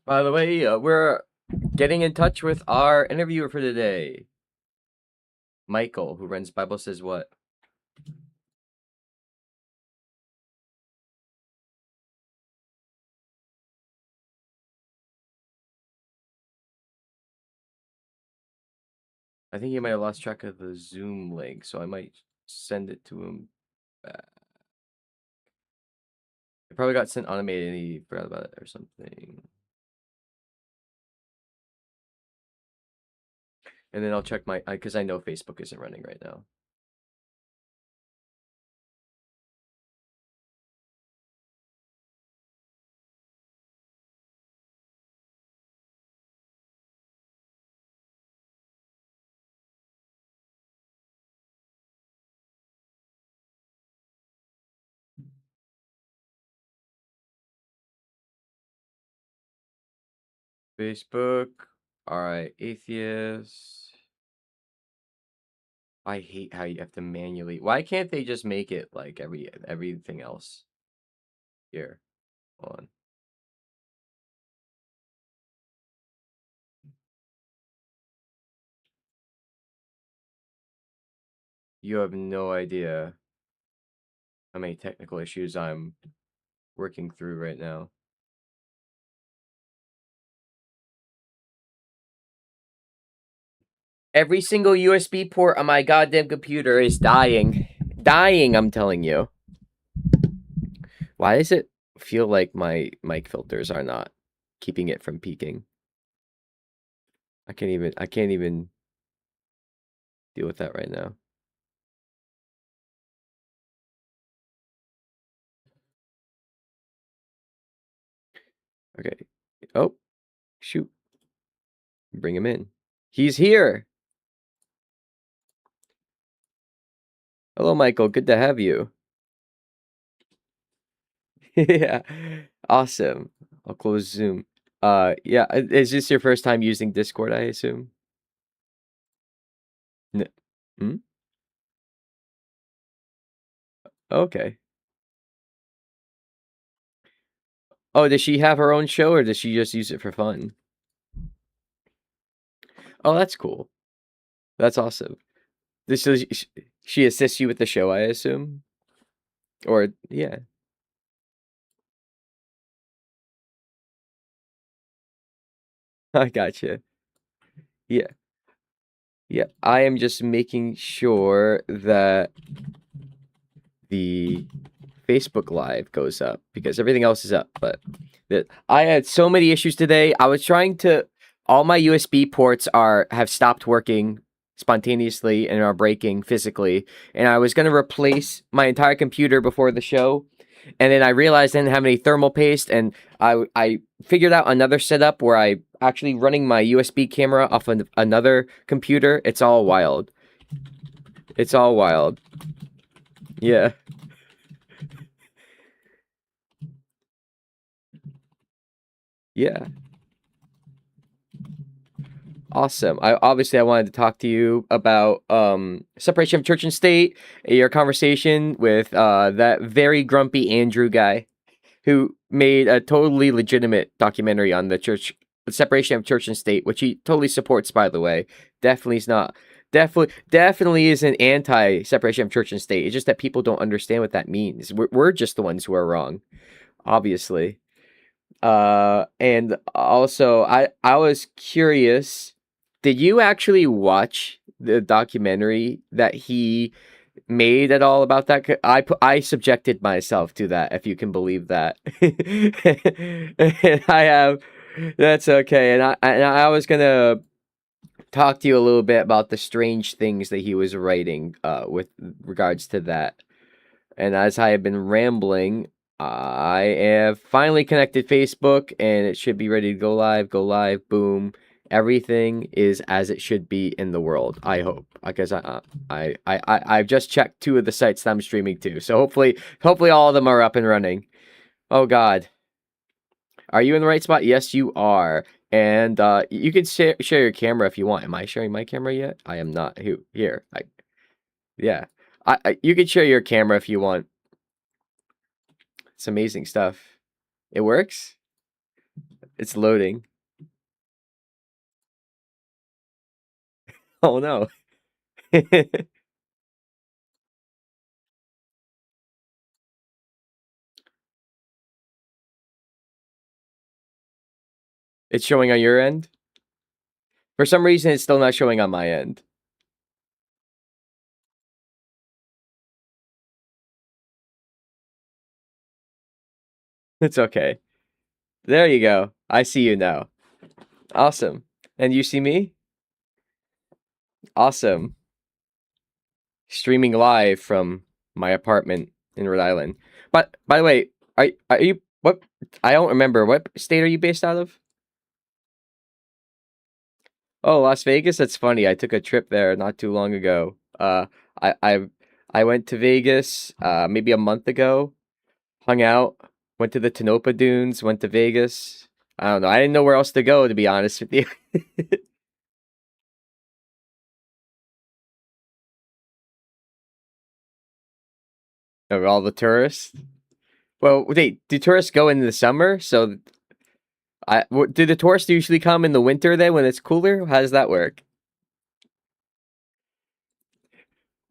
By the way, we're getting in touch with our interviewer for today, Michael, who runs Bible Says What. I think he might have lost track of the Zoom link, so I might send it to him back. It probably got sent automated and he forgot about it or something. And then I'll check because I know Facebook isn't running right now. Facebook. All right, atheists. I hate how you have to manually. Why can't they just make it like everything else? Here, hold on. You have no idea how many technical issues I'm working through right now. Every single USB port on my goddamn computer is dying. Dying, I'm telling you. Why does it feel like my mic filters are not keeping it from peaking? I can't even deal with that right now. Okay. Oh, shoot. Bring him in. He's here. Hello, Michael. Good to have you. Yeah. Awesome. I'll close Zoom. Yeah. Is this your first time using Discord, I assume? Hmm? Okay. Oh, does she have her own show or does she just use it for fun? Oh, that's cool. That's awesome. This is she assists you with the show, I assume? Or yeah. I gotcha. Yeah. Yeah. I am just making sure that the Facebook Live goes up because everything else is up. But I had so many issues today. I was trying to. All my USB ports have stopped working spontaneously and are breaking physically. And I was going to replace my entire computer before the show. And then I realized I didn't have any thermal paste, and I figured out another setup where I actually running my USB camera off of another computer. It's all wild. It's all wild. Yeah. Yeah. Awesome. I wanted to talk to you about separation of church and state, your conversation with that very grumpy Andrew guy who made a totally legitimate documentary on the separation of church and state, which he totally supports, by the way. Definitely is not definitely isn't anti separation of church and state. It's just that people don't understand what that means. We're just the ones who are wrong, obviously. And also I was curious, did you actually watch the documentary that he made at all about that? I subjected myself to that, if you can believe that. And I have. That's okay. And I was gonna talk to you a little bit about the strange things that he was writing with regards to that. And as I have been rambling, I have finally connected Facebook and it should be ready to go live. Go live, boom. Everything is as it should be in the world. I hope, because I've just checked 2 of the sites that I'm streaming to, so hopefully all of them are up and running. Oh God, Are you in the right spot? Yes, you are. And you can share your camera if you want. Am I sharing my camera yet? I am not. Who here? Yeah. You can share your camera if you want. It's amazing stuff. It works. It's loading. Oh no. It's showing on your end. For some reason, it's still not showing on my end. It's okay. There you go. I see you now. Awesome. And you see me? Awesome. Streaming live from my apartment in Rhode Island. But by the way, are you what? I don't remember. What state are you based out of? Oh, Las Vegas. That's funny. I took a trip there not too long ago. I I I went to Vegas maybe a month ago. Hung out. Went to the Tanopa Dunes. Went to Vegas. I don't know. I didn't know where else to go, to be honest with you. Of all the tourists. Well, wait, do tourists go in the summer? So, do the tourists usually come in the winter then when it's cooler? How does that work?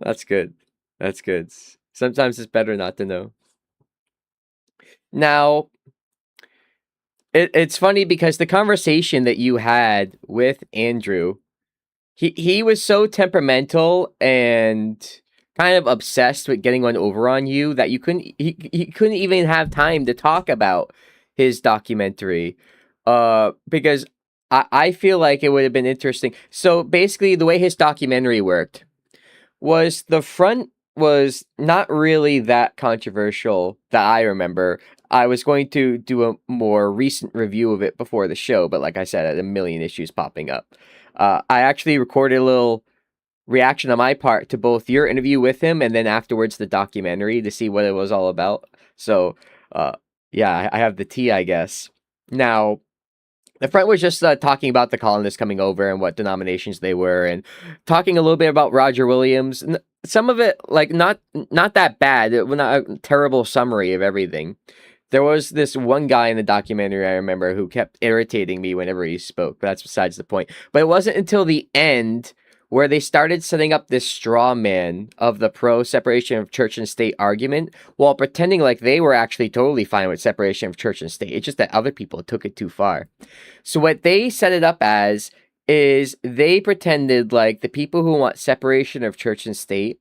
That's good. That's good. Sometimes it's better not to know. Now, it's funny because the conversation that you had with Andrew, he was so temperamental and kind of obsessed with getting one over on you that he couldn't even have time to talk about his documentary. Because I feel like it would have been interesting. So basically the way his documentary worked was the front was not really that controversial that I remember. I was going to do a more recent review of it before the show, but like I said, I had a million issues popping up. I actually recorded a little reaction on my part to both your interview with him and then afterwards the documentary to see what it was all about. So, uh, yeah, I have the tea, I guess. Now, the front was just talking about the colonists coming over and what denominations they were, and talking a little bit about Roger Williams. Some of it, like not that bad. It was not a terrible summary of everything. There was this one guy in the documentary I remember who kept irritating me whenever he spoke, but that's besides the point. But it wasn't until the end where they started setting up this straw man of the pro separation of church and state argument while pretending like they were actually totally fine with separation of church and state. It's just that other people took it too far. So what they set it up as is they pretended like the people who want separation of church and state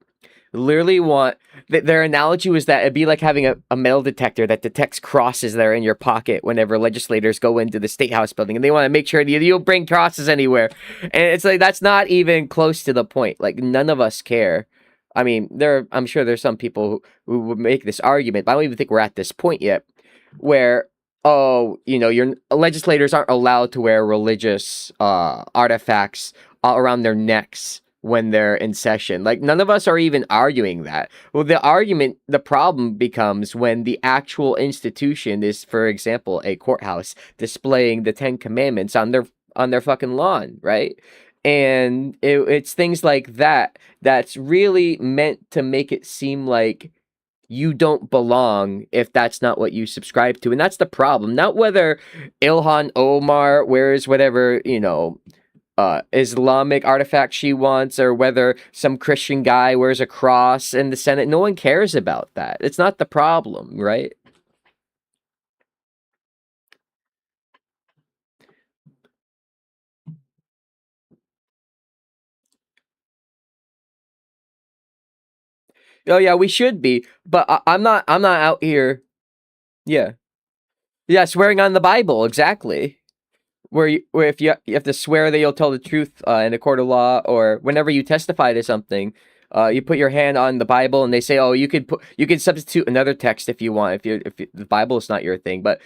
literally want their analogy was that it'd be like having a metal detector that detects crosses that are in your pocket whenever legislators go into the state house building and they want to make sure that you don't bring crosses anywhere. And it's like that's not even close to the point. Like none of us care. I mean, I'm sure there's some people who would make this argument, but I don't even think we're at this point yet where oh, your legislators aren't allowed to wear religious artifacts around their necks when they're in session. Like none of us are even arguing that. Well, the problem becomes when the actual institution is, for example, a courthouse displaying the Ten Commandments on their fucking lawn, right? And it's things like that that's really meant to make it seem like you don't belong if that's not what you subscribe to. And that's the problem. Not whether Ilhan Omar wears whatever, Islamic artifact she wants or whether some Christian guy wears a cross in the Senate. No one cares about that. It's not the problem, right? Oh yeah, we should be, but I'm not out here. Yeah. Yeah, swearing on the Bible, exactly. Where if you have to swear that you'll tell the truth in a court of law, or whenever you testify to something, you put your hand on the Bible, and they say, "Oh, you could substitute another text if you want, the Bible is not your thing." But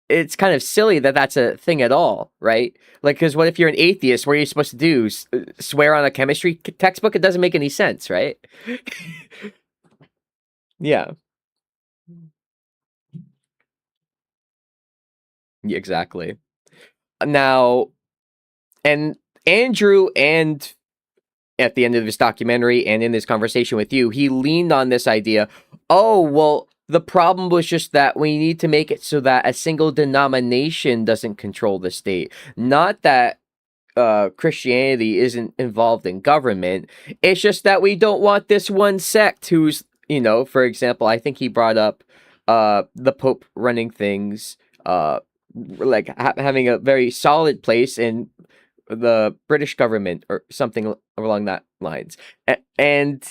it's kind of silly that that's a thing at all, right? Like, because what if you're an atheist? What are you supposed to do? Swear on a chemistry textbook? It doesn't make any sense, right? Yeah. Yeah, exactly. Now, and Andrew, and at the end of this documentary and in this conversation with you, he leaned on this idea. Oh, well, the problem was just that we need to make it so that a single denomination doesn't control the state. Not that Christianity isn't involved in government. It's just that we don't want this one sect who's, for example, I think he brought up the Pope running things, like having a very solid place in the British government or something along that lines. And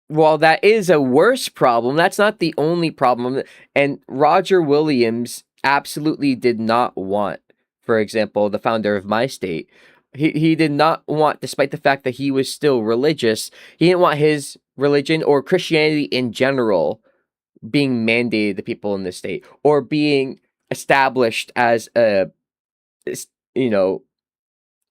while that is a worse problem, that's not the only problem. And Roger Williams absolutely did not want, for example, the founder of my state. He did not want, despite the fact that he was still religious, he didn't want his religion or Christianity in general being mandated to people in the state or being established as a, you know,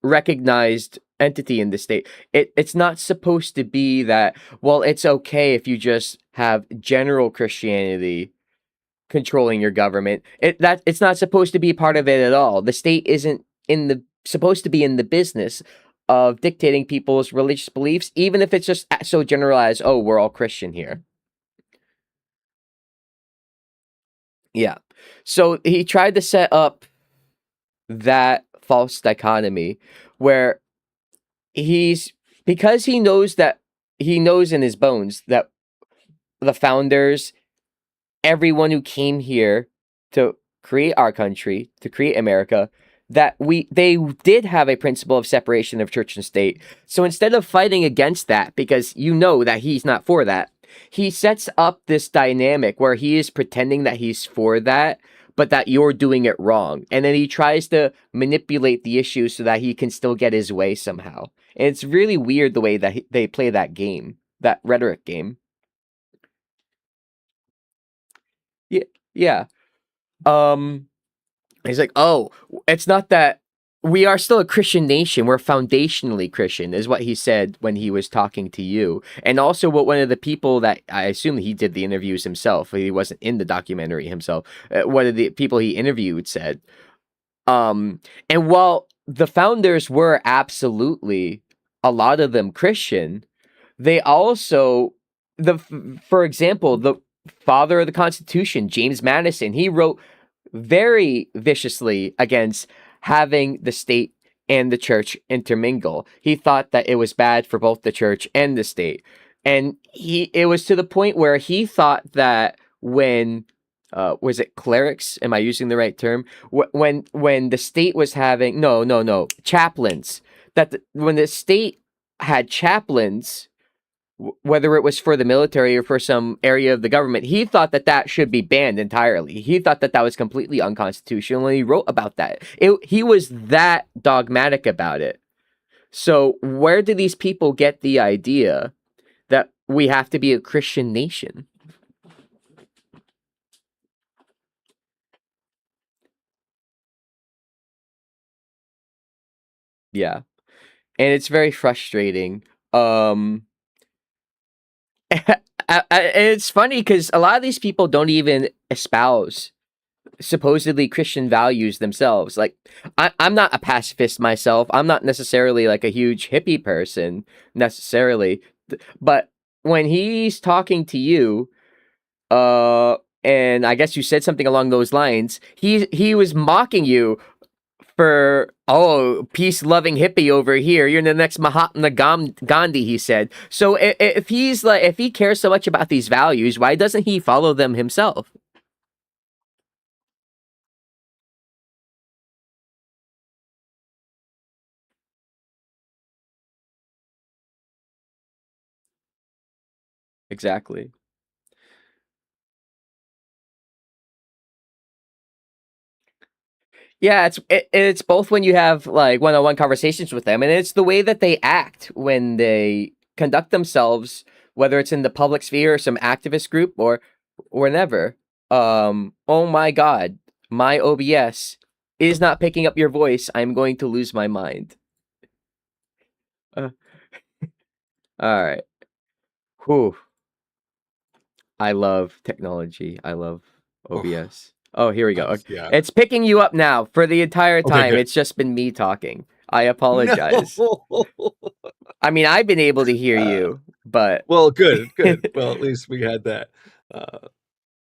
recognized entity in the state. It's not supposed to be that, well, it's okay if you just have general Christianity controlling your government. It's not supposed to be part of it at all. The state isn't in the supposed to be in the business of dictating people's religious beliefs, even if it's just so generalized, oh, we're all Christian here. Yeah. So he tried to set up that false dichotomy where he's because he knows in his bones that the founders, everyone who came here to create our country, to create America, that they did have a principle of separation of church and state. So instead of fighting against that, because you know that he's not for that, he sets up this dynamic where he is pretending that he's for that, but that you're doing it wrong. And then he tries to manipulate the issue so that he can still get his way somehow. And it's really weird the way that they play that game, that rhetoric game. Yeah, yeah. Um, He's like, oh, it's not that we are still a Christian nation. We're foundationally Christian, is what he said when he was talking to you. And also, what one of the people that I assume he did the interviews himself, he wasn't in the documentary himself, one of the people he interviewed said. And while the founders were absolutely a lot of them Christian, they also for example, the father of the Constitution, James Madison, he wrote very viciously against having the state and the church intermingle. He thought that it was bad for both the church and the state. And it was to the point where he thought that when was it clerics? Am I using the right term? When the state was having no chaplains, when the state had chaplains, whether it was for the military or for some area of the government, he thought that that should be banned entirely. He thought that that was completely unconstitutional, and he wrote about that. He was that dogmatic about it. So where do these people get the idea that we have to be a Christian nation? Yeah, and it's very frustrating. It's funny because a lot of these people don't even espouse supposedly Christian values themselves. Like, I'm not a pacifist myself. I'm not necessarily like a huge hippie person necessarily, but when he's talking to you, and I guess you said something along those lines, he was mocking you for, oh, peace loving hippie over here. You're the next Mahatma Gandhi, he said. So if he's like, if he cares so much about these values, why doesn't he follow them himself? Exactly. Yeah, it's both when you have like one-on-one conversations with them, and it's the way that they act when they conduct themselves, whether it's in the public sphere or some activist group or whenever. Oh my God, my OBS is not picking up your voice. I'm going to lose my mind. Uh, all right. Whew. I love technology. I love Oof. OBS. Oh, here we go. Yeah. It's picking you up now. For the entire Okay, time, good. it's just been me talking. I apologize. No. I mean, I've been able to hear you, but Well, good. Well, at least we had that.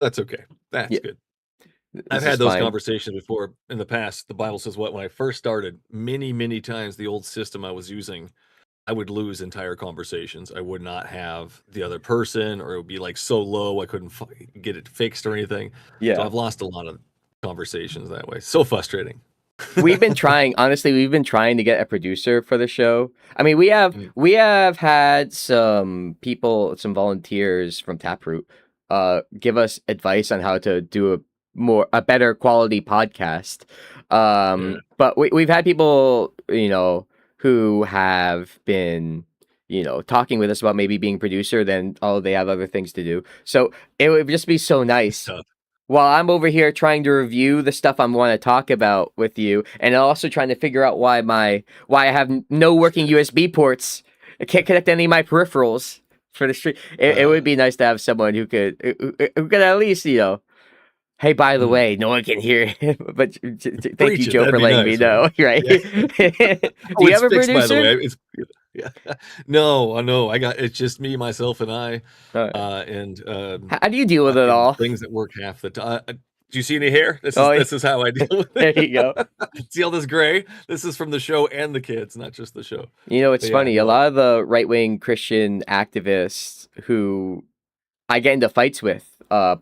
That's okay. That's yeah, good. I've this had is those fine. conversations before in the past. The Bible says what? When I first started, many times the old system I was using, I would lose entire conversations. I would not have the other person, or it would be like so low I couldn't get it fixed or anything. So Yeah. I've lost a lot of conversations that way. So frustrating. We've been trying, honestly, we've been trying to get a producer for the show. I mean, Mm. we have had some people, some volunteers from Taproot give us advice on how to do a better quality podcast. Yeah. But we've had people, who have been, talking with us about maybe being producer, then they have other things to do. So it would just be so It's nice tough. while I'm over here trying to review the stuff I want to talk about with you, and also trying to figure out why I have no working USB ports. I can't connect any of my peripherals for the stream. It would be nice to have someone who could at least, hey, by the Mm. way, no one can hear him. But thank Preach you, it. Joe, That'd for be letting me nice, man. know. Right? Yeah. Do you It's have a fixed, by the producer? way. Yeah. No, I know. It's just me, myself, and I. All right. And How do you deal with it fucking all? things that work half the time. Do you see any hair? Oh, This is how I deal with there it. you go. See all this gray? This is from the show and the kids, not just the show. It's But yeah, funny. A no. lot of the right-wing Christian activists who I get into fights with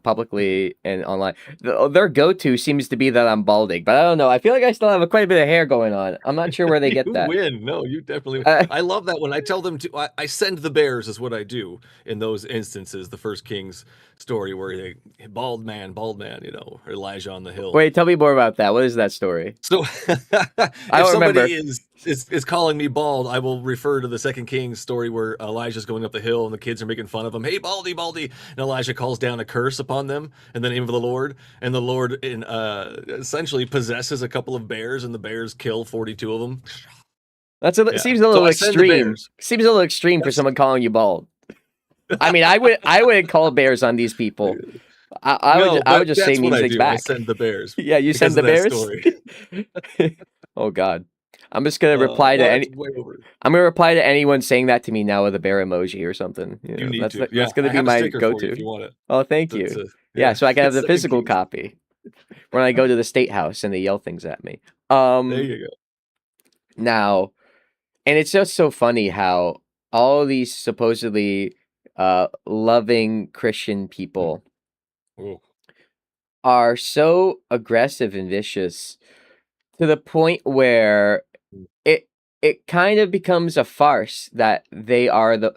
publicly and online, their go-to seems to be that I'm balding, but I don't know. I feel like I still have quite a bit of hair going on. I'm not sure where they get You that. win. No, you definitely. Uh, I love that when I tell them to. I send the bears is what I do in those instances. The First Kings story where they bald man, Elijah on the hill. Wait, tell me more about that. What is that story? So I if don't remember. somebody is calling me bald, I will refer to the Second Kings story where Elijah's going up the hill and the kids are making fun of him. Hey, baldy, baldy! And Elijah calls down a curse upon them in the name of the Lord, and the Lord essentially possesses a couple of bears, and the bears kill 42 of them. Seems a little So I send the extreme. bears. Seems a little extreme for someone calling you bald. I mean, I would call bears on these people. I would just say that's mean what I things do. I back. send the bears. Yeah, you because send the of that bears. story. Oh God, I'm just gonna reply to Well, any. that's way over. I'm gonna reply to anyone saying that to me now with a bear emoji or something. You need that's to. Yeah, that's gonna I be have a my sticker for you go-to. if you want it. Oh, thank That's you. Yeah, so I can have the Second physical Kings. copy when I go to the state house and they yell things at me. There you go. Now, and it's just so funny how all these supposedly loving Christian people Oh. are so aggressive and vicious to the point where it kind of becomes a farce that they are the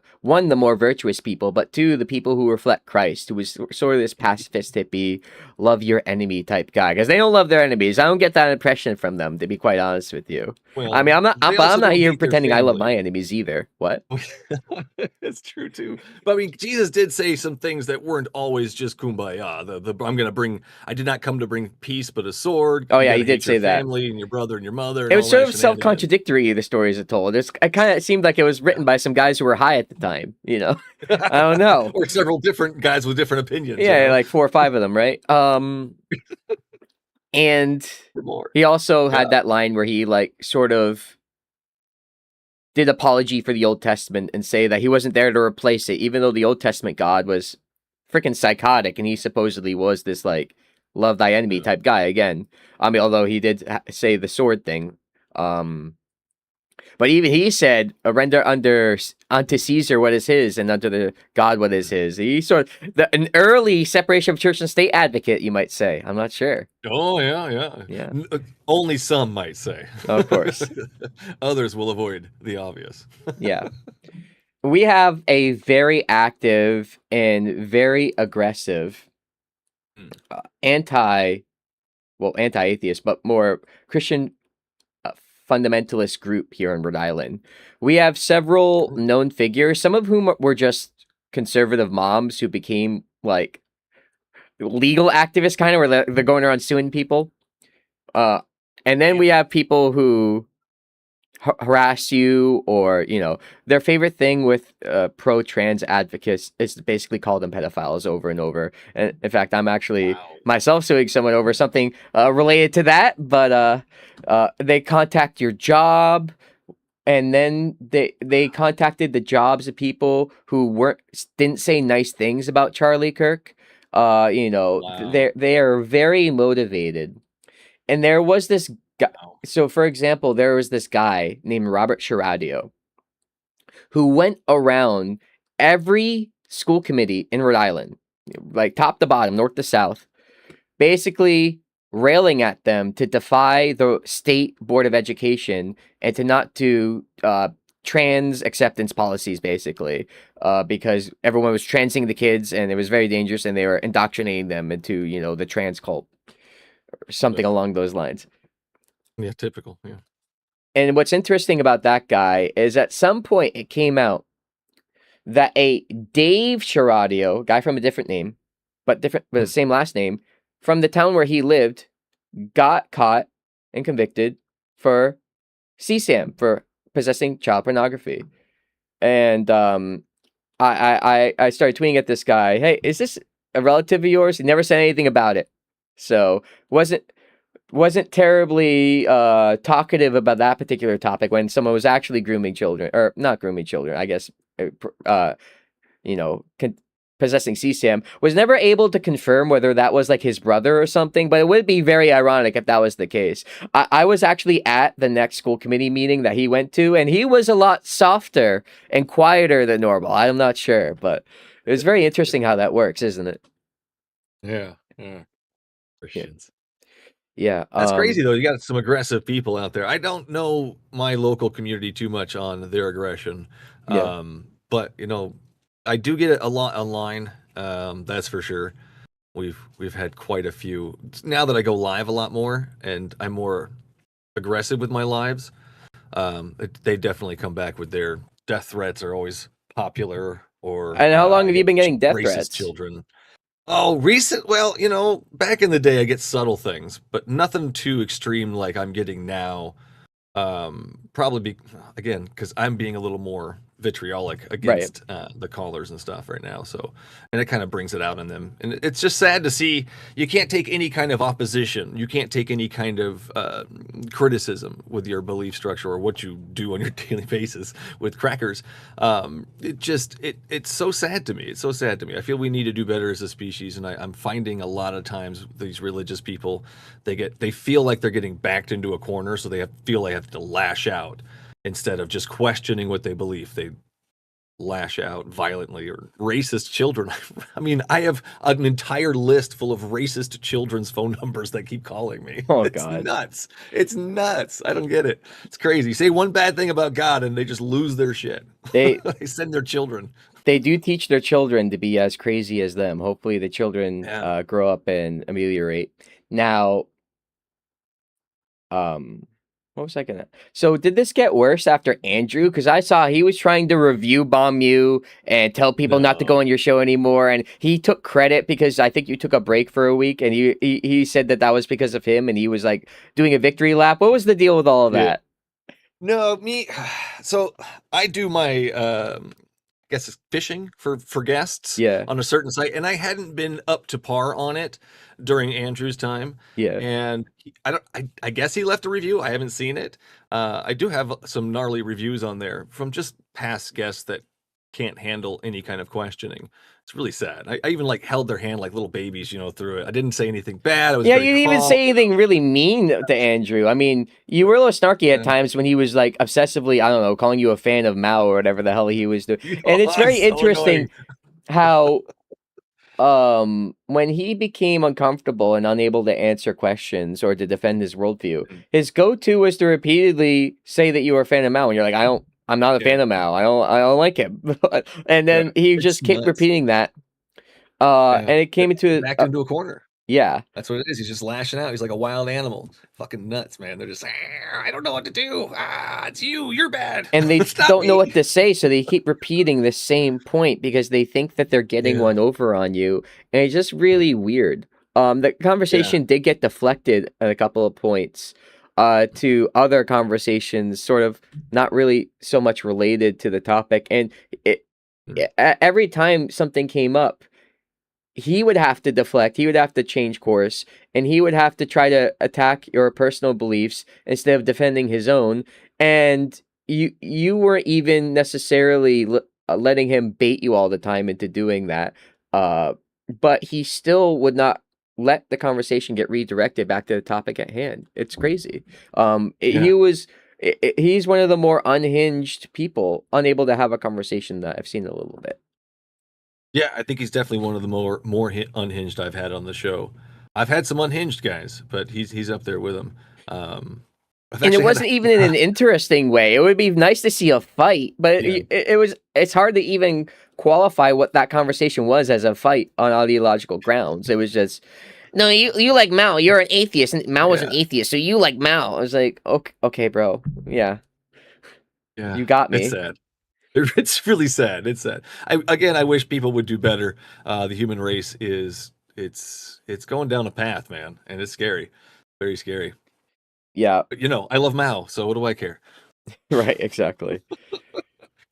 more virtuous people, but two, the people who reflect Christ, who is sort of this pacifist hippie, love your enemy type guy, because they don't love their enemies. I don't get that impression from them, to be quite honest with you. Well, I mean, they also I'm not don't here hate their pretending I love family. my enemies either. What? It's true too. But I mean, Jesus did say some things that weren't always just kumbaya. I did not come to bring peace, but a sword. Oh You yeah, gotta he did hate your say that. family and your brother and your mother. It And was all sort that of shenanigans. self-contradictory, the stories it told. It kind of seemed like it was written by some guys who were high at the time, I don't know. Or several different guys with different opinions. Yeah, like 4 or 5 of them, right? And he also had that line where he like sort of did apology for the Old Testament and say that he wasn't there to replace it, even though the Old Testament God was freaking psychotic and he supposedly was this like love thy enemy type guy again. I mean, although he did say the sword thing. But even he said, "Render unto Caesar what is his, and unto the God what is his." He's sort of an early separation of church and state advocate, you might say. I'm not sure. Oh yeah. Yeah. Only some might say. Of course. Others will avoid the obvious. Yeah. We have a very active and very aggressive anti-atheist, but more Christian fundamentalist group here in Rhode Island. We have several known figures, some of whom were just conservative moms who became like legal activists, kind of, where they're going around suing people. And then we have people who harass you, or their favorite thing with pro-trans advocates is to basically call them pedophiles over and over. And in fact, I'm actually Wow. myself suing someone over something related to that. But they contact your job, and then they contacted the jobs of people who didn't say nice things about Charlie Kirk. Wow. They are very motivated. And there was this guy. Wow. So, for example, there was this guy named Robert Shiradio who went around every school committee in Rhode Island, like top to bottom, north to south, basically railing at them to defy the state board of education and to not do trans acceptance policies, basically, because everyone was transing the kids and it was very dangerous, and they were indoctrinating them into the trans cult or something Ugh. along those lines. Yeah, typical. Yeah. And what's interesting about that guy is at some point it came out that a Dave Shiradio, guy from a different name, but the same last name, from the town where he lived, got caught and convicted for CSAM, for possessing child pornography. And I started tweeting at this guy, "Hey, is this a relative of yours?" He never said anything about it, so wasn't terribly talkative about that particular topic when someone was actually grooming children, or not grooming children, I guess, possessing CSAM. Was never able to confirm whether that was like his brother or something, but it would be very ironic if that was the case. I was actually at the next school committee meeting that he went to, and he was a lot softer and quieter than normal. I'm not sure, but it was very interesting how that works, isn't it? Yeah. Christians. Yeah. That's crazy though. You got some aggressive people out there. I don't know my local community too much on their aggression. Yeah. But I do get it a lot online. That's for sure. We've had quite a few. Now that I go live a lot more and I'm more aggressive with my lives, they definitely come back with their death threats are always popular. Or And how long have you been getting death racist threats? children. Oh, recent. Well, back in the day, I get subtle things, but nothing too extreme like I'm getting now. Probably again because I'm being a little more vitriolic against the callers and stuff right now. So, and it kind of brings it out in them, and it's just sad to see you can't take any kind of opposition, you can't take any kind of criticism with your belief structure or what you do on your daily basis with crackers. It's so sad to me. It's so sad to me. I feel we need to do better as a species, and I'm finding a lot of times these religious people they feel like they're getting backed into a corner, so feel they have to lash out instead of just questioning what they believe. They lash out violently. Or racist children. I mean, I have an entire list full of racist children's phone numbers that keep calling me. Oh, it's God. nuts. It's nuts. I don't get it. It's crazy. Say one bad thing about God and they just lose their shit. They send their children. They do teach their children to be as crazy as them. Hopefully the children grow up and ameliorate. Now, what was I gonna? So did this get worse after Andrew? Because I saw he was trying to review bomb you and tell people not to go on your show anymore, and he took credit because I think you took a break for a week, and he said that was because of him, and he was like doing a victory lap. What was the deal with all of that? No, me. So I do my I guess it's fishing for guests on a certain site, and I hadn't been up to par on it during Andrew's time. And I guess he left a review. I haven't seen it. I do have some gnarly reviews on there from just past guests that can't handle any kind of questioning. It's really sad. I even held their hand like little babies, through it. I didn't say anything bad. I was you didn't even say anything really mean to Andrew. I mean, you were a little snarky at times when he was like obsessively, I don't know, calling you a fan of Mao or whatever the hell he was doing. And it's very interesting how when he became uncomfortable and unable to answer questions or to defend his worldview, his go-to was to repeatedly say that you were a fan of Mao, and you're like, I'm not a fan of Mao. I don't like him. And then he just kept repeating that. And it came backed into a corner. Yeah. That's what it is. He's just lashing out. He's like a wild animal. Fucking nuts, man. They're just, I don't know what to do. It's you. You're bad. And they don't know what to say, so they keep repeating the same point because they think that they're getting one over on you. And it's just really weird. The conversation did get deflected at a couple of points. to other conversations, sort of not really so much related to the topic. And it, every time something came up, he would have to deflect, he would have to change course, and he would have to try to attack your personal beliefs instead of defending his own. And you weren't even necessarily letting him bait you all the time into doing that. Uh, but he still would not let the conversation get redirected back to the topic at hand. It's crazy. Yeah. He was. He's one of the more unhinged people, unable to have a conversation that I've seen a little bit. Yeah, I think he's definitely one of the more unhinged I've had on the show. I've had some unhinged guys, but he's up there with them. I've And it actually wasn't even in an interesting way. It would be nice to see a fight, but Yeah. it's hard to even qualify what that conversation was as a fight on ideological grounds. It was just, no, you like Mao. You're an atheist, and Mao was an Yeah. atheist, so you like Mao. I was like, okay, bro, yeah, Yeah, you got it's me. sad. It's really sad. It's sad. I wish people would do better. The human race it's going down a path, man, and it's scary, very scary. Yeah, But I love Mao, so what do I care? right, exactly.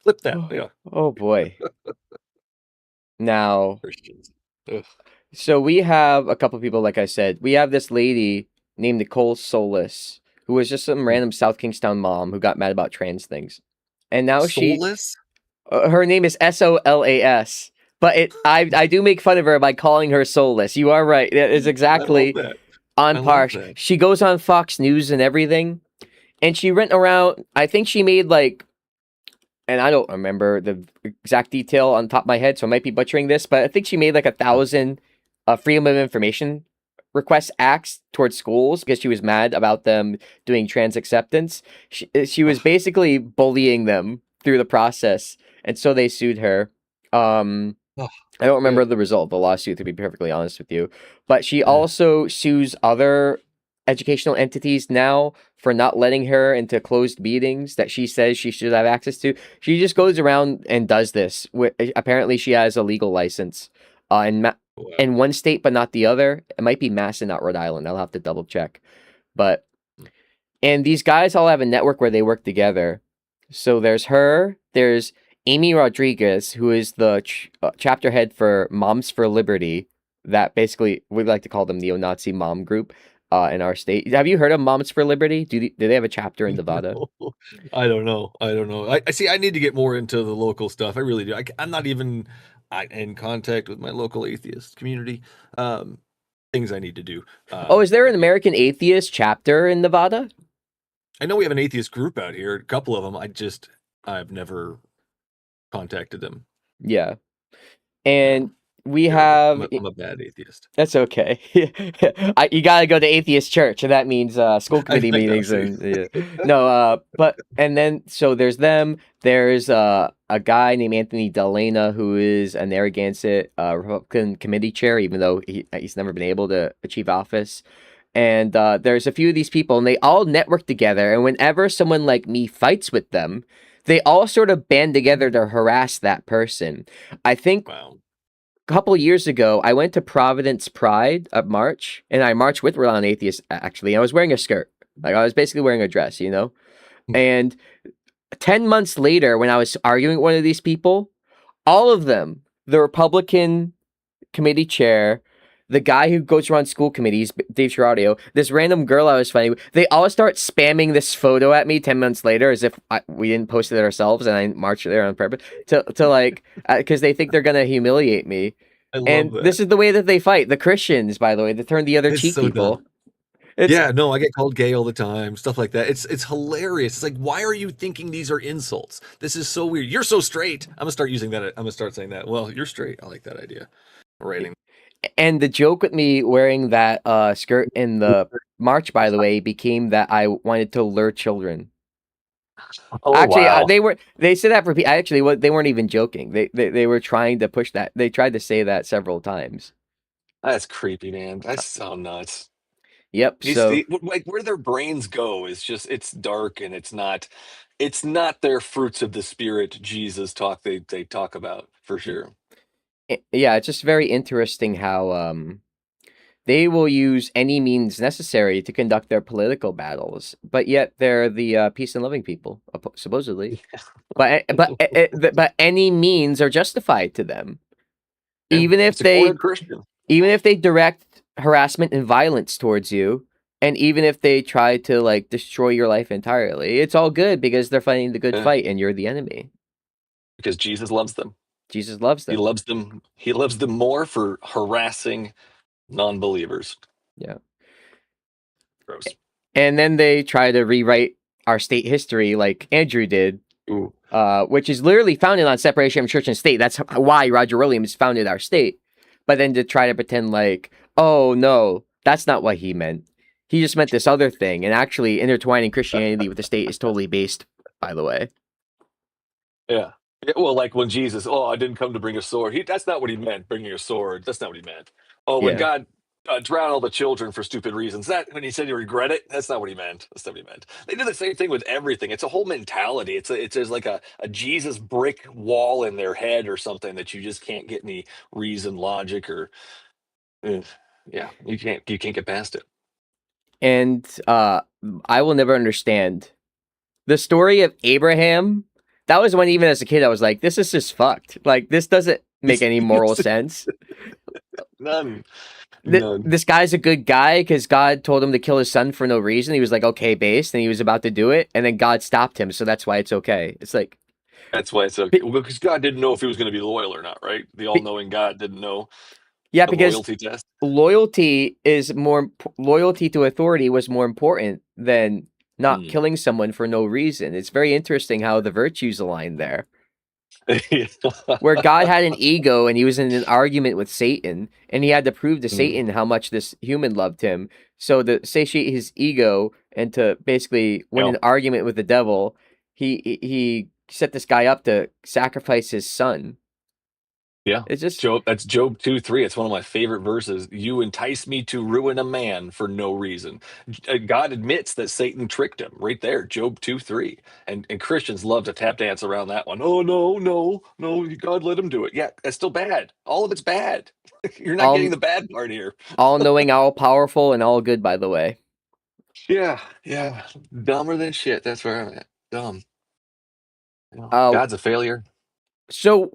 Flip that. Yeah, Oh boy. Now, Christians. Ugh. so we have a couple people, like I said. We have this lady named Nicole Solis, who was just some random South Kingstown mom who got mad about trans things. And now Soulless? her name is Solas, but I do make fun of her by calling her soulless. You are right. That is I love exactly that. on I par. love that. She goes on Fox News and everything, and she went around. I think she made like, and I don't remember the exact detail on top of my head, so I might be butchering this, but I think she made like 1,000 Freedom of Information request acts towards schools because she was mad about them doing trans acceptance. She was basically bullying them through the process, and so they sued her. Oh, I don't remember good. the result of the lawsuit, to be perfectly honest with you, but she Yeah. also sues other educational entities now for not letting her into closed meetings that she says she should have access to. She just goes around and does this. Apparently, she has a legal license Wow. in one state, but not the other. It might be Mass and not Rhode Island. I'll have to double check. But and these guys all have a network where they work together. So there's her. There's Amy Rodriguez, who is the chapter head for Moms for Liberty. That basically we like to call them neo-Nazi mom group in our state. Have you heard of Moms for Liberty? Do they have a chapter in Nevada? No, I don't know. I don't know. I see. I need to get more into the local stuff. I really do. I'm not even in contact with my local atheist community. Things I need to do. Oh, is there an American Atheist chapter in Nevada? I know we have an atheist group out here. A couple of them. I've never contacted them. Yeah. And we Terrible. have I'm a bad atheist. That's okay. You gotta go to atheist church, and that means school committee I know, meetings. see. And no, but and then so there's them. There's a guy named Anthony Delana who is a Narragansett Republican committee chair, even though he's never been able to achieve office. And there's a few of these people, and they all network together. And whenever someone like me fights with them, they all sort of band together to harass that person. I think Wow. couple years ago, I went to Providence Pride at March, and I marched with Rhode Island Atheists, actually. I was wearing a skirt. Like, I was basically wearing a dress, you know? And 10 months later, when I was arguing with one of these people, all of them, the Republican committee chair, the guy who goes around school committees, Dave Girardio, this random girl I was fighting with, they all start spamming this photo at me 10 months later as if we didn't post it ourselves and I marched there on purpose to like, because they think they're going to humiliate me. I love And that. this is the way that they fight. The Christians, by the way, they turn the other It's cheek so people. dumb. It's, Yeah, no, I get called gay all the time, stuff like that. It's hilarious. It's like, why are you thinking these are insults? This is so weird. You're so straight. I'm gonna start using that. I'm gonna start saying that. Well, you're straight. I like that idea. Writing. And the joke with me wearing that skirt in the march, by the way, became that I wanted to lure children. Oh Actually, wow. they said that for people. Actually, they weren't even joking. They were trying to push that. They tried to say that several times. That's creepy, man. That's so nuts. Yep. So Like where their brains go is just it's dark and it's not their fruits of the spirit Jesus talk they talk about for sure. yeah, it's just very interesting how They will use any means necessary to conduct their political battles, but yet they're the peace and loving people, supposedly. But any means are justified to them, Yeah, even if it's a quarter they Christian. even if they direct harassment and violence towards you, and even if they try to like destroy your life entirely. It's all good because they're fighting the good Yeah, fight, and you're the enemy. because Jesus loves them. Jesus loves He them. loves them. He loves them more for harassing non-believers. Yeah. Gross. And then they try to rewrite our state history like Andrew did, Ooh. which is literally founded on separation of church and state. That's why Roger Williams founded our state. But then to try to pretend like, oh no, that's not what he meant. He just meant this other thing. And actually intertwining Christianity with the state is totally based, by the way. Yeah. Yeah, well, like when Jesus, oh, I didn't come to bring a sword. That's not what he meant, bringing a sword. That's not what he meant. Oh, when Yeah. God drowned all the children for stupid reasons, that when he said he regret it, that's not what he meant. That's not what he meant. They do the same thing with everything. It's a whole mentality. It's there's like a Jesus brick wall in their head or something that you just can't get any reason, logic, or yeah, you can't get past it. And I will never understand the story of Abraham. That was when, even as a kid, I was like, this is just fucked. Like, this doesn't make any moral sense. None. None. This guy's a good guy because God told him to kill his son for no reason. He was like, okay, based, and he was about to do it, and then God stopped him, so that's why it's okay. It's like, That's why it's okay. Well, because God didn't know if he was going to be loyal or not, right? The all-knowing God didn't know yeah, the because loyalty test. loyalty to authority was more important than not killing someone for no reason. It's very interesting how the virtues align there. Where God had an ego and he was in an argument with Satan, and he had to prove to Satan how much this human loved him. So to satiate his ego and to basically win an argument with the devil, he set this guy up to sacrifice his son. Yeah, it's just Job. That's Job 2:3. It's one of my favorite verses. You entice me to ruin a man for no reason. God admits that Satan tricked him right there. Job 2:3. And Christians love to tap dance around that one. Oh no, no, no! God let him do it. Yeah, that's still bad. All of it's bad. You're not getting the bad part here. All knowing, all powerful, and all good. By the way. Yeah, yeah. Dumber than shit. That's where I'm at. Dumb. Uh, God's a failure. So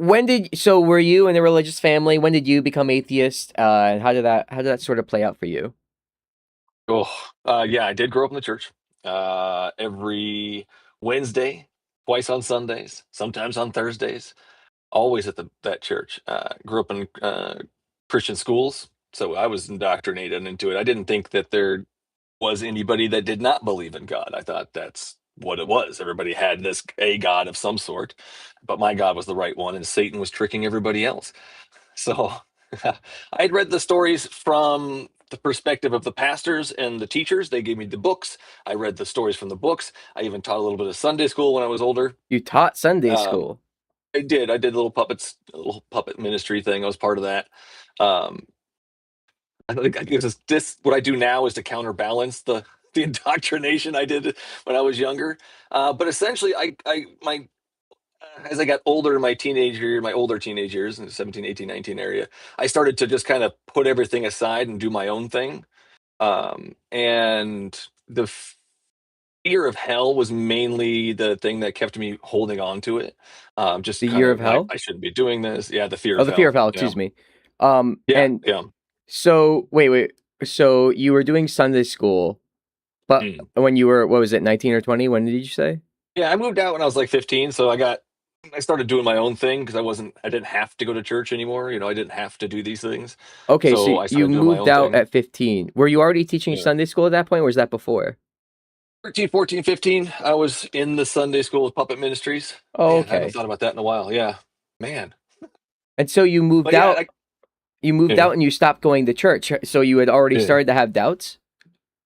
were you in a religious family? When did you become atheist? And how did that sort of play out for you? Oh, yeah, I did grow up in the church. Every Wednesday, twice on Sundays, sometimes on Thursdays, always at that church. Grew up in Christian schools, so I was indoctrinated into it. I didn't think that there was anybody that did not believe in God. I thought that's what it was. Everybody had a God of some sort, but my God was the right one, and Satan was tricking everybody else. So I had read the stories from the perspective of the pastors and the teachers. They gave me the books. I read the stories from the books. I even taught a little bit of Sunday school when I was older. You taught Sunday Um, school. I did. I did little puppets, a little puppet ministry thing. I was part of that. Um, I think this what I do now is to counterbalance the indoctrination I did when I was younger. But essentially, as I got older in my older teenage years in the 17, 18, 19 area, I started to just kind of put everything aside and do my own thing. And the fear of hell was mainly the thing that kept me holding on to it. Just The kind year of of like, hell? I shouldn't be doing this. Yeah, the fear Oh, of the fear of hell, hell, you know? excuse me. Yeah, And yeah. so wait. So you were doing Sunday school, but Mm. when you were, what was it, 19 or 20? When did you say? Yeah, I moved out when I was like 15, so I started doing my own thing because I didn't have to go to church anymore. I didn't have to do these things. Okay, so So I you started doing my moved own out thing. at 15. Were you already teaching Yeah. Sunday school at that point, or was that before? 13, 14, 15, I was in the Sunday school with Puppet Ministries. Oh, Man, I haven't okay. thought about that in a while. Yeah. Man. And so you moved But yeah, out. You moved yeah, out and you stopped going to church. So you had already yeah. started to have doubts?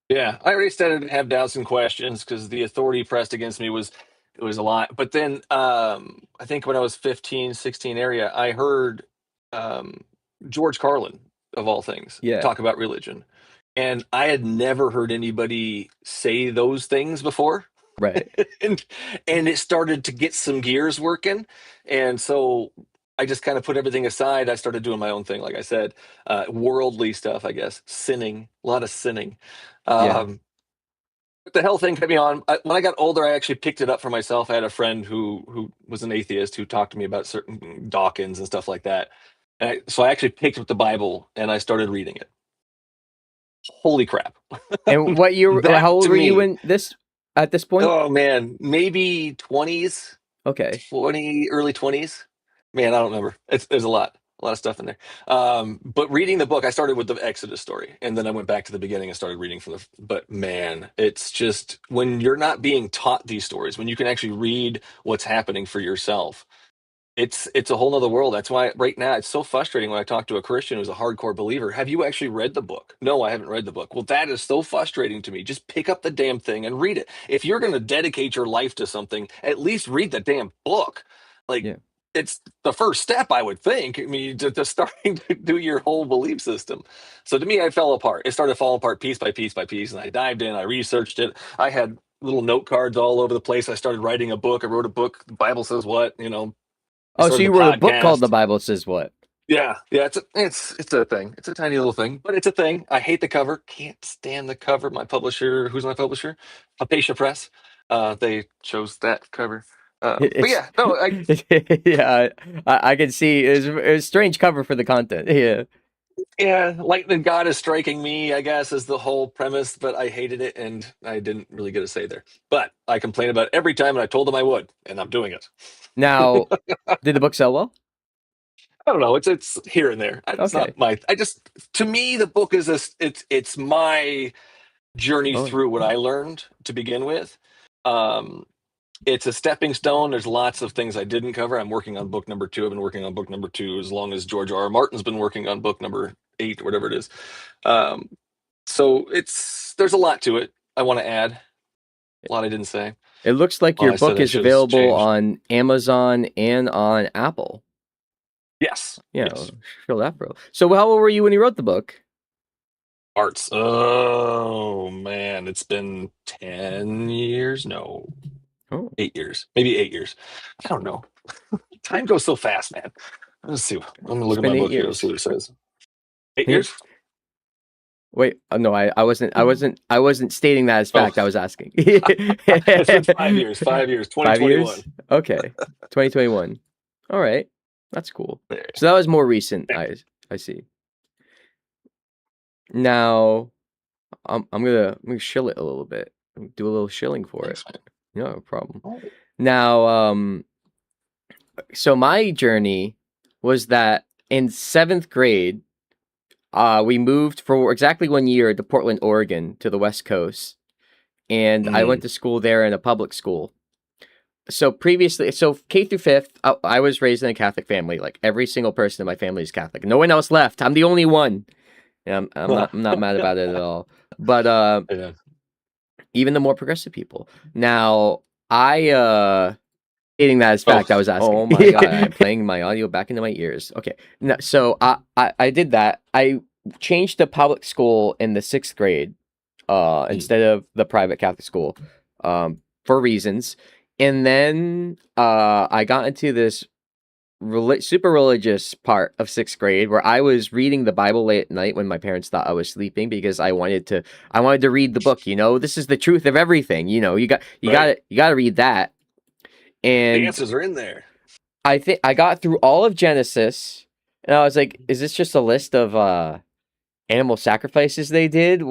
Yeah. I already started to have doubts and questions because the authority pressed against me was a lot. But then I think when I was 15, 16 area, I heard um, George Carlin, of all things, Yeah. talk about religion. And I had never heard anybody say those things before. Right. and and it started to get some gears working. And so I just kind of put everything aside. I started doing my own thing, like I said, worldly stuff, I guess, sinning, a lot of sinning. Yeah. But the hell thing kept me on. When I got older, I actually picked it up for myself. I had a friend who was an atheist who talked to me about certain Dawkins and stuff like that. So I actually picked up the Bible and I started reading it. Holy crap! And what year? That How old to were you me, in this at this point? oh man, maybe 20s, Okay. early 20s. Man, I don't remember. There's a lot of stuff in there. But reading the book, I started with the Exodus story, and then I went back to the beginning and started reading from the. But man, it's just when you're not being taught these stories, when you can actually read what's happening for yourself, it's a whole nother world. That's why right now it's so frustrating when I talk to a Christian who's a hardcore believer. Have you actually read the book? No, I haven't read the book. Well, that is so frustrating to me. Just pick up the damn thing and read it. If you're going to dedicate your life to something, at least read the damn book. Like, Yeah. it's the first step, I would think. I mean, to starting to do your whole belief system. So to me, I fell apart. It started falling apart piece by piece by piece, and I dived in. I researched it. I had little note cards all over the place. I started writing a book. I wrote a book. The Bible says what, I Oh, so started you the wrote a book called The podcast. Bible Says What? Yeah, yeah, it's a thing. It's a tiny little thing, but it's a thing. I hate the cover. Can't stand the cover. My publisher, who's my publisher? Apatia Press. They chose that cover. But It's yeah, no, yeah, I can see it's a strange cover for the content. Yeah. yeah, lightning God is striking me, I guess, is the whole premise. But I hated it, and I didn't really get a say there. But I complain about it every time, and I told them I would, and I'm doing it. Now, did the book sell well? I don't know. It's here and there. It's Okay. not my. I just to me the book is it's my journey Oh, through what I learned to begin with. Um, it's a stepping stone. There's lots of things I didn't cover. I'm working on book number 2. I've been working on book number 2 as long as George R. R. Martin's been working on book number 8 or whatever it is. Um, so there's a lot to it. I want to add a lot I didn't say. it looks like Well, your I said book I is should have available changed. on Amazon and on Apple. Yes, Yeah, yes. feel that, bro. So, how old were you when you wrote the book? Arts. Oh man, it's been 10 years. No, Oh, 8 years. Maybe 8 years. I don't know. Time goes so fast, man. Let's see. I'm gonna it's look at been my eight book here. Let's see years. what it says. Eight Can you, years? wait, no, I wasn't stating that as Oh, fact. I was asking. it's been 5 years. 5 years. 5 years? 2021. Okay, 2021. All right, that's cool. There. So that was more recent. I see. Now, I'm gonna shill it a little bit. Do a little shilling for it. Thanks, man. No problem. Oh. Now, so my journey was that in 7th grade, we moved for exactly 1 year to Portland, Oregon, to the West Coast, and I went Mm. to school there in a public school. So previously, so K through 5th, I was raised in a Catholic family. Like every single person in my family is Catholic. No one else left. I'm the only one. And I'm not mad about it at all. But Yeah. even the more progressive people. Now, stating that as Oh, fact, I was asking. Oh my god, I'm playing my audio back into my ears. Okay, no, so I did that. I changed to public school in the 6th grade, instead of the private Catholic school, for reasons. And then I got into this super religious part of 6th grade where I was reading the Bible late at night when my parents thought I was sleeping because I wanted to read the book. This is the truth of everything. right. You got to read that. The And answers are in there. I think I got through all of Genesis, and I was like, "Is this just a list of animal sacrifices they did?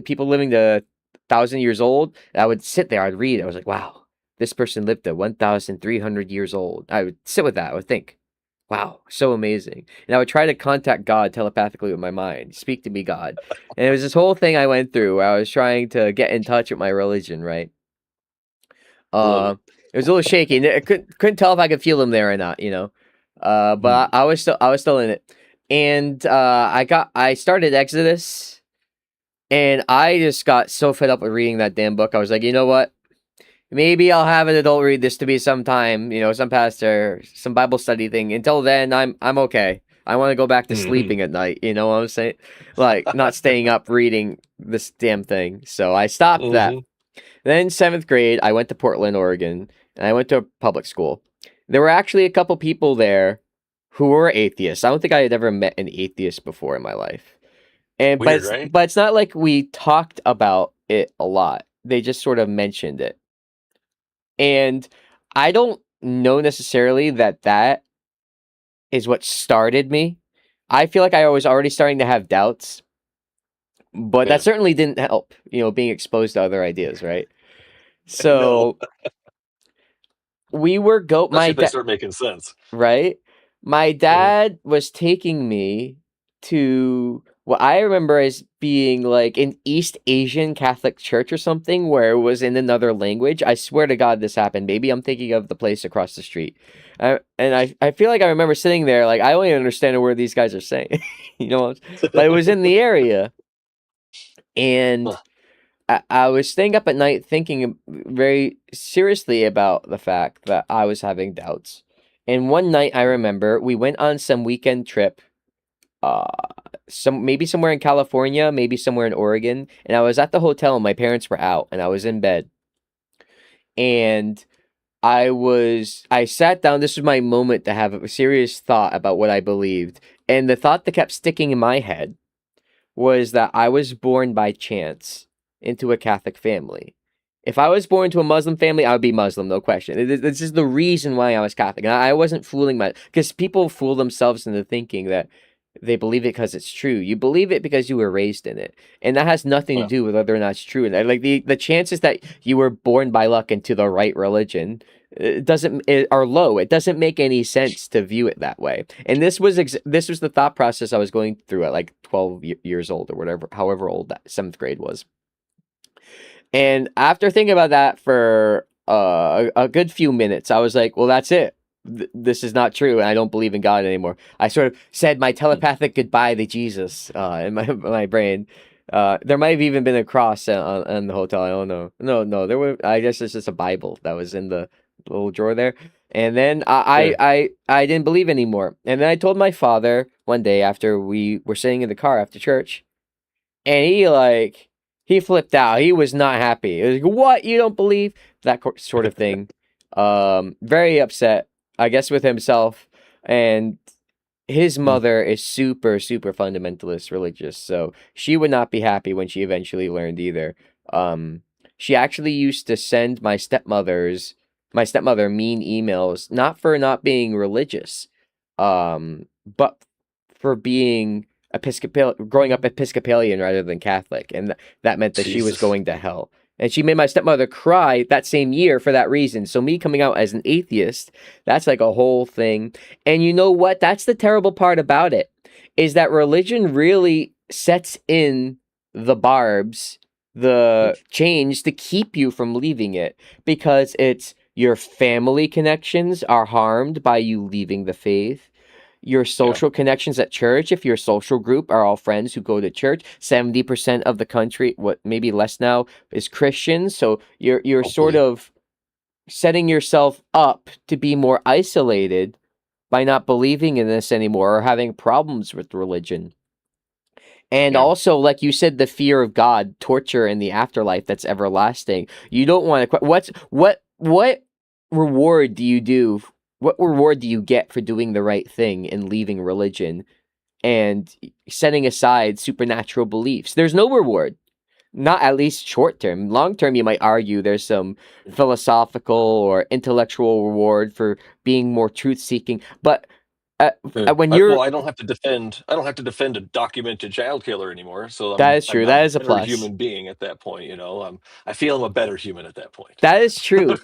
People living to 1,000 years old?" And I would sit there, I'd read. I was like, "Wow, this person lived to 1,300 years old." I would sit with that. I would think, "Wow, so amazing." And I would try to contact God telepathically with my mind, speak to me, God. And it was this whole thing I went through where I was trying to get in touch with my religion, right? I love it. It was a little shaky. And I couldn't tell if I could feel him there or not, you know. But Mm. I was still in it. And I started Exodus, and I just got so fed up with reading that damn book. I was like, you know what? Maybe I'll have an adult read this to me sometime, some pastor, some Bible study thing. Until then, I'm okay. I want to go back to Hmm. sleeping at night. You know what I'm saying? Like not staying up reading this damn thing. So I stopped that. Hmm. Then 7th grade, I went to Portland, Oregon, and I went to a public school. There were actually a couple people there who were atheists. I don't think I had ever met an atheist before in my life. And Weird, right? but it's not like we talked about it a lot. They just sort of mentioned it. And I don't know necessarily that is what started me. I feel like I was already starting to have doubts, but Yeah. that certainly didn't help, being exposed to other ideas, right? No, So we were especially if they start making sense. right? My Mhm. dad was taking me to what I remember as being like an East Asian Catholic church or something where it was in another language. I swear to God this happened. Maybe I'm thinking of the place across the street. And I feel like I remember sitting there like I don't even understand a word these guys are saying. you know, but it was in the area. And Huh. I was staying up at night thinking very seriously about the fact that I was having doubts. And one night I remember we went on some weekend trip, uh, maybe somewhere in California, maybe somewhere in Oregon, and I was at the hotel and my parents were out and I was in bed. And I sat down. This was my moment to have a serious thought about what I believed. And the thought that kept sticking in my head was that I was born by chance into a Catholic family. If I was born to a Muslim family, I would be Muslim, no question. This is the reason why I was Catholic. And I wasn't fooling because people fool themselves into thinking that they believe it because it's true. You believe it because you were raised in it, and that has nothing to Well, do with whether or not it's true. And like the chances that you were born by luck into the right religion are low. It doesn't make any sense to view it that way. And this was the thought process I was going through at like 12 years old or whatever, however old that seventh grade was. And after thinking about that for a good few minutes, I was like, well, that's it. This is not true, and I don't believe in God anymore. I sort of said my telepathic goodbye to Jesus in my brain. There might have even been a cross on the hotel. I don't know. No, there were. I guess it's just a Bible that was in the little drawer there. And then yeah. I didn't believe anymore. And then I told my father one day after we were sitting in the car after church, and he flipped out. He was not happy. He was like, "What? You don't believe?" That sort of thing. Very upset, I guess, with himself. And his Mm. mother is super, super fundamentalist religious, so she would not be happy when she eventually learned either. Um, she actually used to send my stepmother mean emails, not for not being religious, but for being growing up Episcopalian rather than Catholic, and that meant that she was Jesus. going to hell. And she made my stepmother cry that same year for that reason. So me coming out as an atheist, that's like a whole thing. And you know what? That's the terrible part about it, is that religion really sets in the barbs, the chains to keep you from leaving it, because it's your family connections are harmed by you leaving the faith. Your Yeah. social connections at church, if your social group are all friends who go to church, 70% of the country, what maybe less now, is Christians. So you're sort Hopefully. of setting yourself up to be more isolated by not believing in this anymore or having problems with religion. And Yeah. also, like you said, the fear of God, torture in the afterlife that's everlasting. You don't want to. What reward do you do? What reward do you get for doing the right thing and leaving religion and setting aside supernatural beliefs? There's no reward. Not at least short term. Long term, you might argue there's some philosophical or intellectual reward for being more truth seeking. But uh, Yeah. when Well, you're, I don't have to defend. I don't have to defend a documented child killer anymore. So that is I'm true. a That is a better plus. human being at that point. I feel I'm a better human at that point. That is true.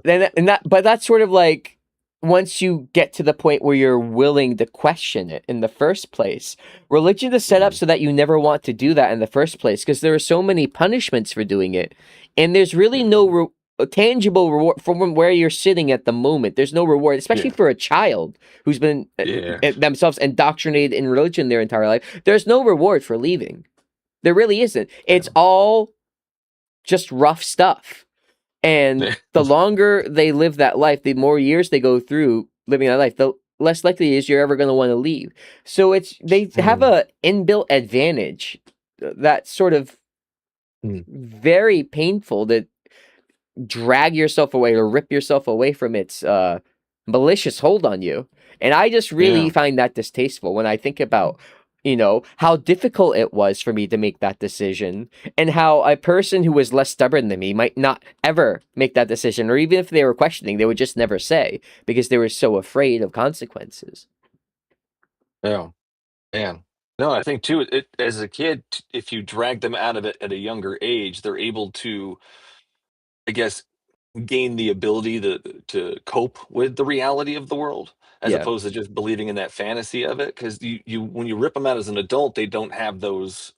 But that's sort of like once you get to the point where you're willing to question it in the first place. Religion is set up Mhm. so that you never want to do that in the first place because there are so many punishments for doing it, and there's really Yeah. no tangible reward from where you're sitting at the moment. There's no reward, especially Yeah. for a child who's been Yeah. themselves indoctrinated in religion their entire life. There's no reward for leaving. There really isn't. It's all just rough stuff. And Yeah. the longer they live that life, the more years they go through living that life, the less likely it is you're ever going to want to leave. So they have Mm. a inbuilt advantage that's sort of Mm. very painful to drag yourself away or rip yourself away from its malicious hold on you. And I just really Yeah. find that distasteful when I think about, how difficult it was for me to make that decision, and how a person who was less stubborn than me might not ever make that decision, or even if they were questioning, they would just never say because they were so afraid of consequences. Yeah. Man. No, I think too, it as a kid, if you drag them out of it at a younger age, they're able to, I guess, gain the ability to cope with the reality of the world as Yeah, opposed to just believing in that fantasy of it. Because you when you rip them out as an adult, they don't have those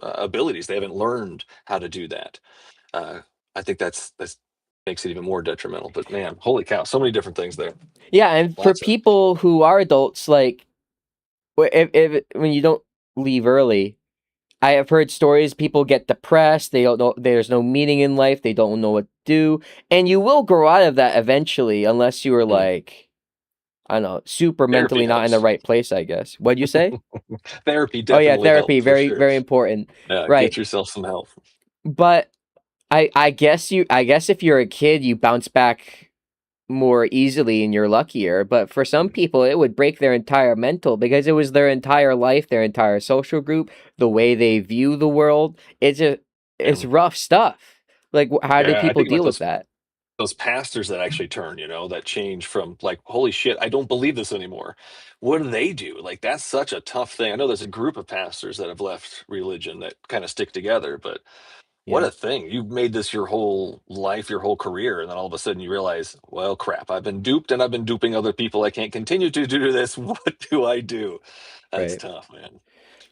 abilities. They haven't learned how to do that. Uh, I think that's makes it even more detrimental. But man, holy cow, so many different things there. yeah, and for Lots of people who are adults, like if when you don't leave early, I have heard stories people get depressed, they don't know there's no meaning in life, they don't know what to do, and you will grow out of that eventually unless you are mm, like, I don't know, super therapy mentally not in the helps. right place, I guess. What'd you say? Therapy Oh yeah, definitely therapy, helps for very, sure. very important. Yeah, get Right. yourself some help. But I guess if you're a kid, you bounce back more easily and you're luckier. But for some people, it would break their entire mental because it was their entire life, their entire social group, the way they view the world. It's Yeah, rough stuff. Like, how do yeah. I people think about deal with that? those pastors that actually turn, that change from like, holy shit, I don't believe this anymore. What do they do? Like, that's such a tough thing. I know there's a group of pastors that have left religion that kind of stick together, but what Yeah, a thing. You've made this your whole life, your whole career. And then all of a sudden you realize, well, crap, I've been duped and I've been duping other people. I can't continue to do this. What do I do? That's right. tough, man.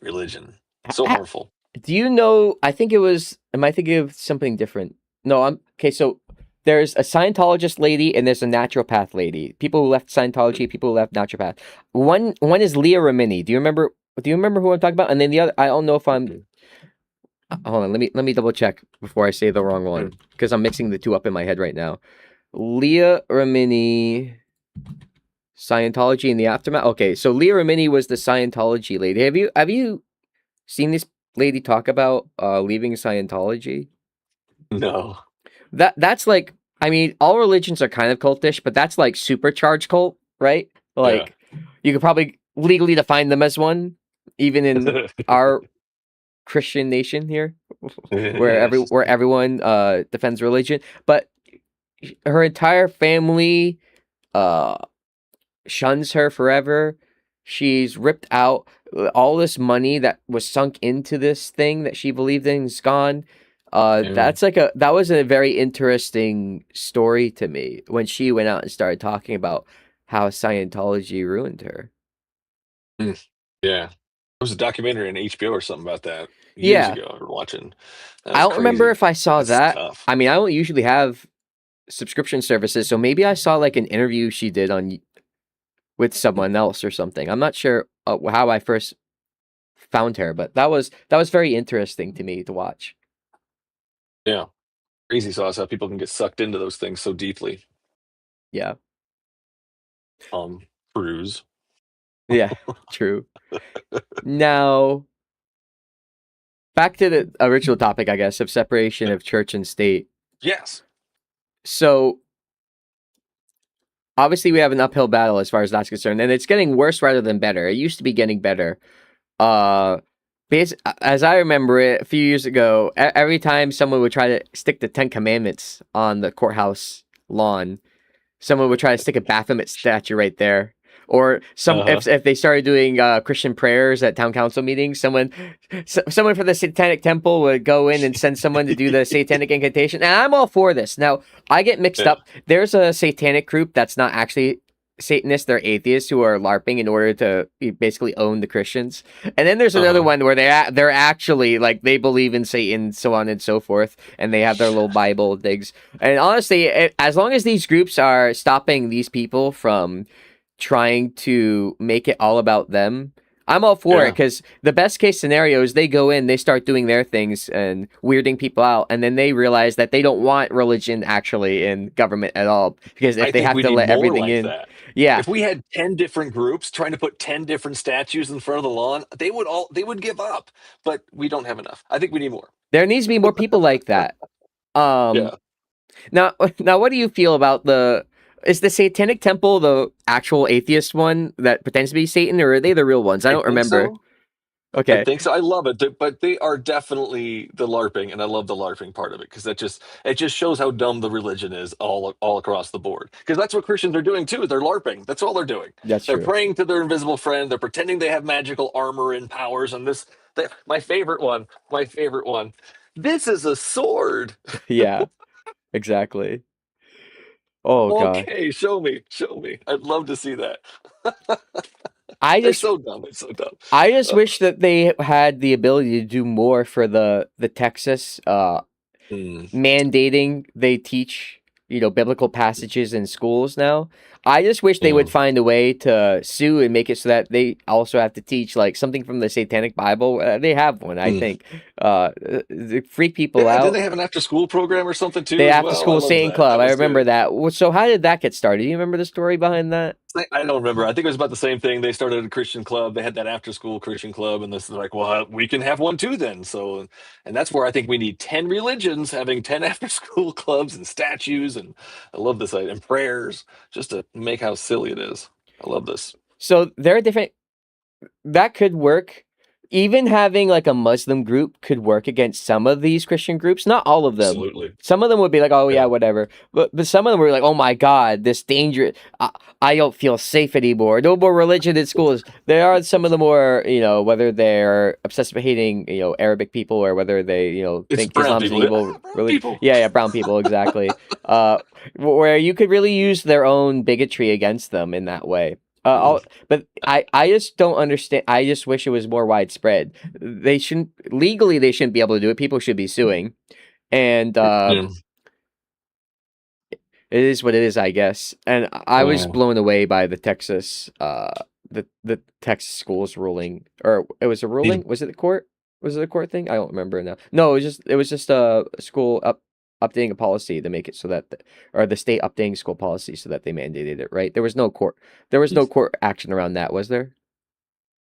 Religion. Ha- So ha- harmful. Do you know? I think it was. Am I thinking of something different? No, I'm okay. So there's a Scientologist lady and there's a naturopath lady. People who left Scientology, people who left naturopath. One is Leah Remini. Do you remember? Do you remember who I'm talking about? And then the other, I don't know if I'm. Mhm. Hold on. Let me double check before I say the wrong one Mm. because I'm mixing the two up in my head right now. Leah Remini, Scientology in the aftermath. Okay, so Leah Remini was the Scientology lady. Have you seen this lady talk about leaving Scientology? No. That's like, I mean, all religions are kind of cultish, but that's like supercharged cult, right? Yeah. Like you could probably legally define them as one, even in our Christian nation here, Yes. where everyone defends religion. But her entire family uh shuns her forever. She's ripped out. All this money that was sunk into this thing that she believed in is gone. Yeah. That was a very interesting story to me when she went out and started talking about how Scientology ruined her. Mm. Yeah. There was a documentary on HBO or something about that years Yeah, ago. I was watching. That I was don't remember crazy. if I saw That's that. tough. I mean, I don't usually have subscription services, so maybe I saw like an interview she did on with someone else or something. I'm not sure how I first found her, but that was very interesting to me to watch. Yeah. Crazy sauce how people can get sucked into those things so deeply. Yeah. Um, Cruise. Yeah, true. Now, back to the original topic, I guess, of separation Yeah. of church and state. Yes. So, obviously we have an uphill battle as far as that's concerned, and it's getting worse rather than better. It used to be getting better. Uh as I remember it, a few years ago, every time someone would try to stick the 10 commandments on the courthouse lawn, someone would try to stick a Baphomet statue right there. Or some Uh-huh. if they started doing Christian prayers at town council meetings, someone from the Satanic Temple would go in and send someone to do the Satanic incantation. And I'm all for this. Now I get mixed Yeah. up. There's a Satanic group that's not actually Satanists; they're atheists who are LARPing in order to basically own the Christians. And then there's another Uh-huh. one where they're actually like they believe in Satan, so on and so forth, and they have their little Bible digs. And honestly, as long as these groups are stopping these people from trying to make it all about them, I'm all for it Yeah. because the best case scenario is they go in, they start doing their things and weirding people out, and then they realize that they don't want religion actually in government at all because if I they think have we to need let more everything like in, that. yeah, If we had 10 different groups trying to put 10 different statues in front of the lawn, they would give up. But we don't have enough. I think we need more. there needs to be more people like that. Um, Yeah. now, now, what do you feel about the Is the Satanic Temple the actual atheist one that pretends to be Satan, or are they the real ones? I don't think remember. so. I Okay. think so. I love it, but they are definitely the LARPing, and I love the LARPing part of it because it just shows how dumb the religion is all across the board. Because that's what Christians are doing too. They're LARPing. That's all they're doing. That's They're true. praying to their invisible friend. They're pretending they have magical armor and powers. And my favorite one. This is a sword. Yeah, exactly. Oh god. Okay, show me. I'd love to see that. I They're just so dumb. It's so dumb. I just wish that they had the ability to do more for the Texas Mm, mandating they teach, biblical passages in schools now. I just wish they would mm. find a way to sue and make it so that they also have to teach like something from the Satanic Bible. They have one, I Mm. think. Freak people Yeah, didn't out. they have an after-school program or something too They as after well? I school love Satan that. Club. That I was remember good. that. So how did that get started? Do you remember the story behind that? I don't remember. I think it was about the same thing. They started a Christian club. They had that after-school Christian club, and this is like, well, we can have one too then. So, and that's where I think we need 10 religions having 10 after-school clubs and statues, and I love this and prayers just to make how silly it is. I love this. So there are different that could work. Even having like a Muslim group could work against some of these Christian groups. Not all of them. Absolutely. Some of them would be like, oh yeah, Yeah. whatever. But some of them were like, oh my god, this dangerous. I don't feel safe anymore. No more religion in schools. There are some of the more, whether they're obsessed with hating, Arabic people or whether they, It's think brown Islam's an people. evil Brown religion. people. Yeah, brown people exactly. Where you could really use their own bigotry against them in that way. But I just don't understand. I just wish it was more widespread. They shouldn't legally. They shouldn't be able to do it. People should be suing, and Yeah. it is what it is, I guess. And I was Oh. blown away by the Texas, the Texas schools ruling, or it was a ruling. Was it the court? Was it a court thing? I don't remember now. No, it was just a school updating a policy to make it so that, or the state updating school policy so that they mandated it. Right? There was no court action around that, was there?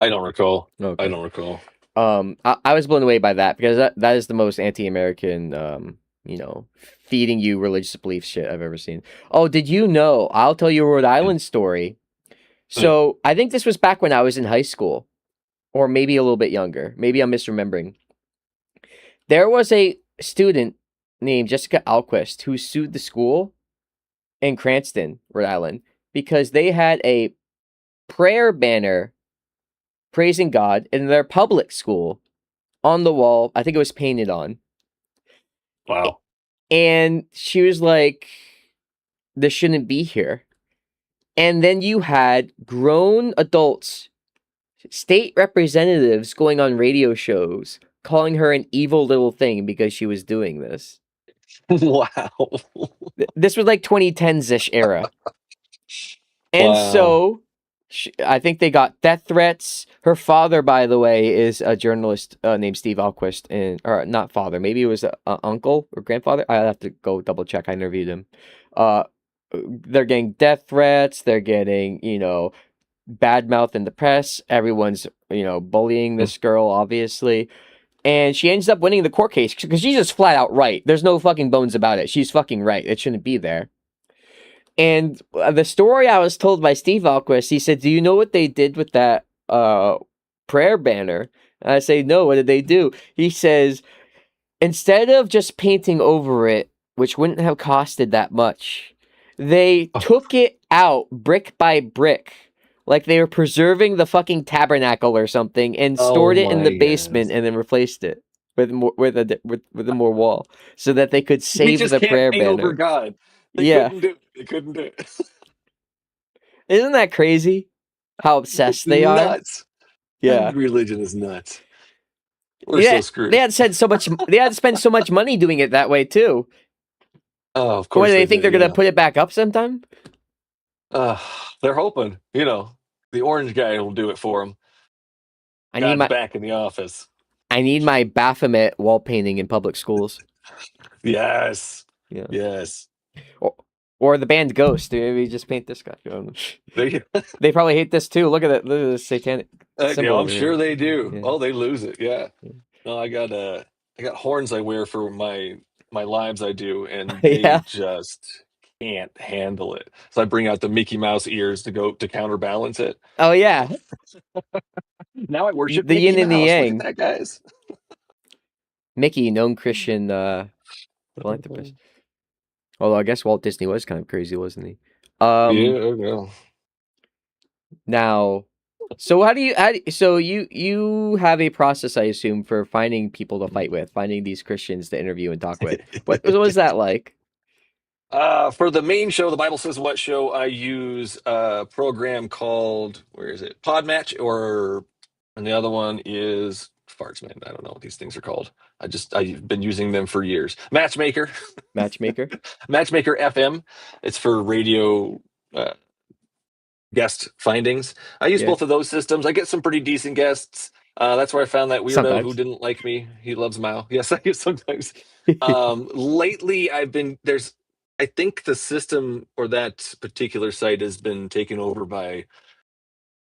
I don't recall. Okay. I don't recall. I was blown away by that because that is the most anti-American, feeding you religious belief shit I've ever seen. Oh, did you know? I'll tell you a Rhode Island story. So I think this was back when I was in high school, or maybe a little bit younger. Maybe I'm misremembering. There was a student named Jessica Alquist who sued the school in Cranston, Rhode Island, because they had a prayer banner praising God in their public school on the wall. I think it was painted on. Wow. And she was like, this shouldn't be here. And then you had grown adults, state representatives going on radio shows, calling her an evil little thing because she was doing this. Wow. This was like 2010s-ish era. And Wow. so I think they got death threats. Her father, by the way, is a journalist named Steve Alquist, or not father, maybe it was a uncle or grandfather. I have to go double check. I interviewed him. They're getting death threats. They're getting, bad mouth in the press. Everyone's, bullying this girl, obviously. And she ends up winning the court case because she's just flat out right. There's no fucking bones about it. She's fucking right. It shouldn't be there. And the story I was told by Steve Alquist, he said, do you know what they did with that prayer banner? And I say, no, what did they do? He says, instead of just painting over it, which wouldn't have costed that much, they took it out brick by brick, like they were preserving the fucking tabernacle or something, and stored it in the basement and then replaced it with a more wall so that they could We save just the can't prayer paint over banner. God. They Yeah. couldn't do it. They couldn't do it. Isn't that crazy? How obsessed they are? Nuts. Yeah. That religion is nuts. We're Yeah, so screwed. they had spent so much money doing it that way too. Oh, of What course do they they think did, they're gonna put it back up sometime? They're hoping, the orange guy will do it for them. I need God's my back in the office. Baphomet wall painting in public schools. Yes. Yeah. Yes. Or the band Ghost. Maybe just paint this guy. They, They probably hate this too. Look at it. Look at the satanic symbol. I'm over sure here. they do. Yeah. Oh, they lose it. Yeah. Yeah. No, I got horns I wear for my lives I do, and they Yeah. just can't handle it. So I bring out the Mickey Mouse ears to counterbalance it. Oh yeah, Now I worship the Mickey yin and the Mouse. Look at yang. that, guys. Mickey, known Christian philanthropist. Although I guess Walt Disney was kind of crazy, wasn't he? Yeah. Now, so so you have a process, I assume, for finding people to fight with, finding these Christians to interview and talk with. What was that like? For the main show, the Bible Says What show, I use a program called, where is it? Podmatch, and the other one is Farts, man. I don't know what these things are called. I've been using them for years. Matchmaker. Matchmaker? Matchmaker FM. It's for radio uh, guest findings. I use Yeah. both of those systems. I get some pretty decent guests. That's where I found that weirdo Sometimes. who didn't like me. He loves Mao. Yes, I use sometimes. Lately, I think the system or that particular site has been taken over by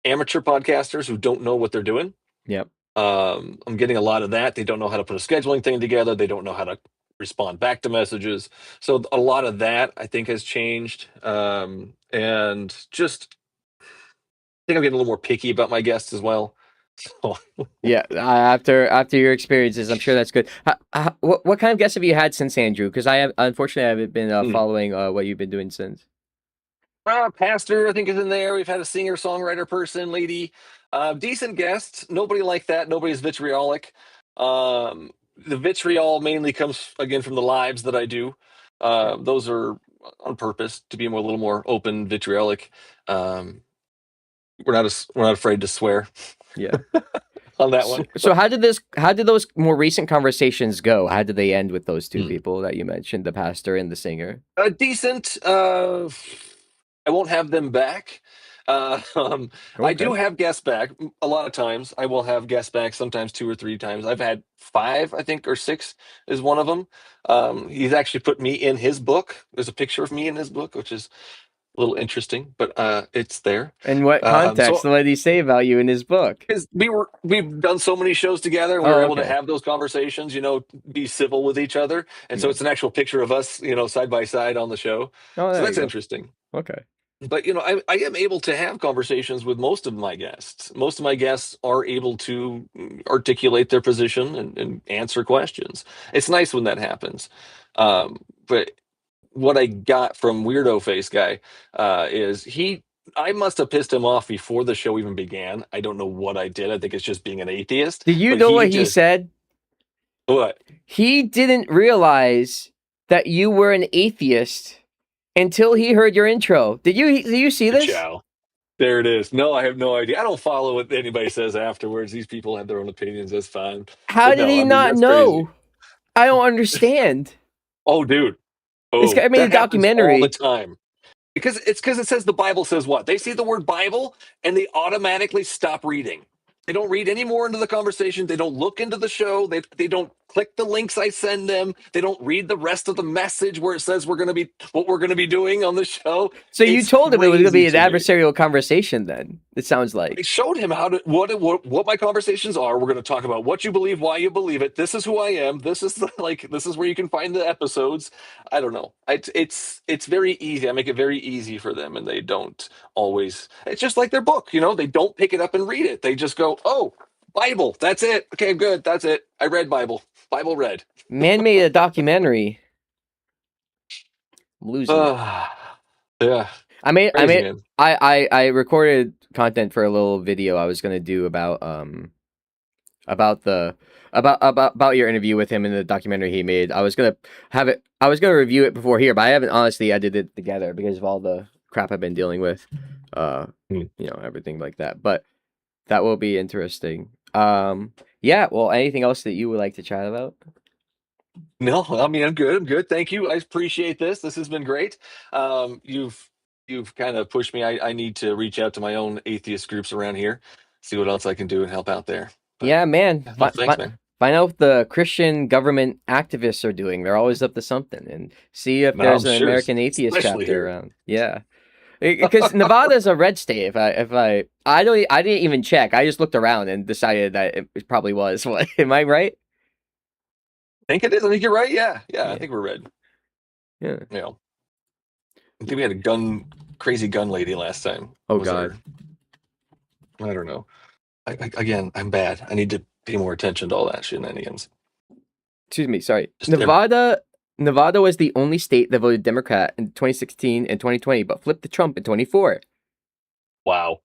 amateur podcasters who don't know what they're doing. Yep. I'm getting a lot of that. They don't know how to put a scheduling thing together. They don't know how to respond back to messages. So a lot of that I think has changed. And just I think I'm getting a little more picky about my guests as well. So, Yeah, after your experiences, I'm sure that's good. What kind of guests have you had since, Andrew? Because unfortunately, I haven't been following what you've been doing since. Pastor, I think, is in there. We've had a singer, songwriter person, lady, decent guests. Nobody like that. Nobody's vitriolic. The vitriol mainly comes again from the lives that I do. Those are on purpose to be a little more open, vitriolic. We're not afraid to swear. Yeah. On that one. So how did those more recent conversations go? How did they end with those two people that you mentioned, the pastor and the singer? Decent. I won't have them back. I do have guests back a lot of times. I will have guests back sometimes 2 or 3 times. I've had 5, I think, or 6 is one of them. He's actually put me in his book. There's a picture of me in his book, which is a little interesting, but it's there. In what context? What did he say about you in his book? Because we've done so many shows together, and we were able to have those conversations, be civil with each other. And so it's an actual picture of us, side by side on the show. So that's interesting. Okay. But I am able to have conversations with most of my guests. Most of my guests are able to articulate their position and answer questions. It's nice when that happens. But what I got from Weirdo Face Guy is I must have pissed him off before the show even began. I don't know what I did. I think it's just being an atheist. Did you know what he said? What? He didn't realize that you were an atheist until he heard your intro. Did you see this? Ciao. There it is. No, I have no idea. I don't follow what anybody says afterwards. These people have their own opinions. That's fine. How did he not know? Crazy. I don't understand. Oh, dude. This guy made a documentary all the time. Because it says the Bible says what? They see the word Bible and they automatically stop reading. They don't read any more into the conversation. They don't look into the show. They don't click the links I send them. They don't read the rest of the message where it says what we're gonna be doing on the show. So you told him it was gonna be an adversarial conversation. Then it sounds like I showed him what my conversations are. We're gonna talk about what you believe, why you believe it. This is who I am. This is this is where you can find the episodes. I don't know. It's very easy. I make it very easy for them, and they don't always. It's just like their book. They don't pick it up and read it. They just go, oh, Bible. That's it. Okay, good. That's it. I read Bible. Bible read. Man made a documentary. I'm losing. Yeah. I recorded content for a little video I was gonna do about your interview with him in the documentary he made. I was gonna review it before here, but I haven't honestly edited it together because of all the crap I've been dealing with. Everything like that. But that will be interesting. Yeah, well, anything else that you would like to chat about? No, I mean, I'm good. Thank you. I appreciate this. This has been great. You've kind of pushed me. I need to reach out to my own atheist groups around here, see what else I can do and help out there. But, yeah, man. Thanks, man. Find out what the Christian government activists are doing. They're always up to something, and see if there's an American atheist chapter around. Yeah. Because Nevada's a red state. I didn't even check. I just looked around and decided that it probably was. Am I right? I think it is. I think you're right. Yeah. I think we're red. Yeah. I think we had a crazy gun lady last time. Oh Was God. I don't know. Again, I'm bad. I need to pay more attention to all that shenanigans. Excuse me. Sorry. Just Nevada was the only state that voted Democrat in 2016 and 2020, but flipped to Trump in 24. Wow.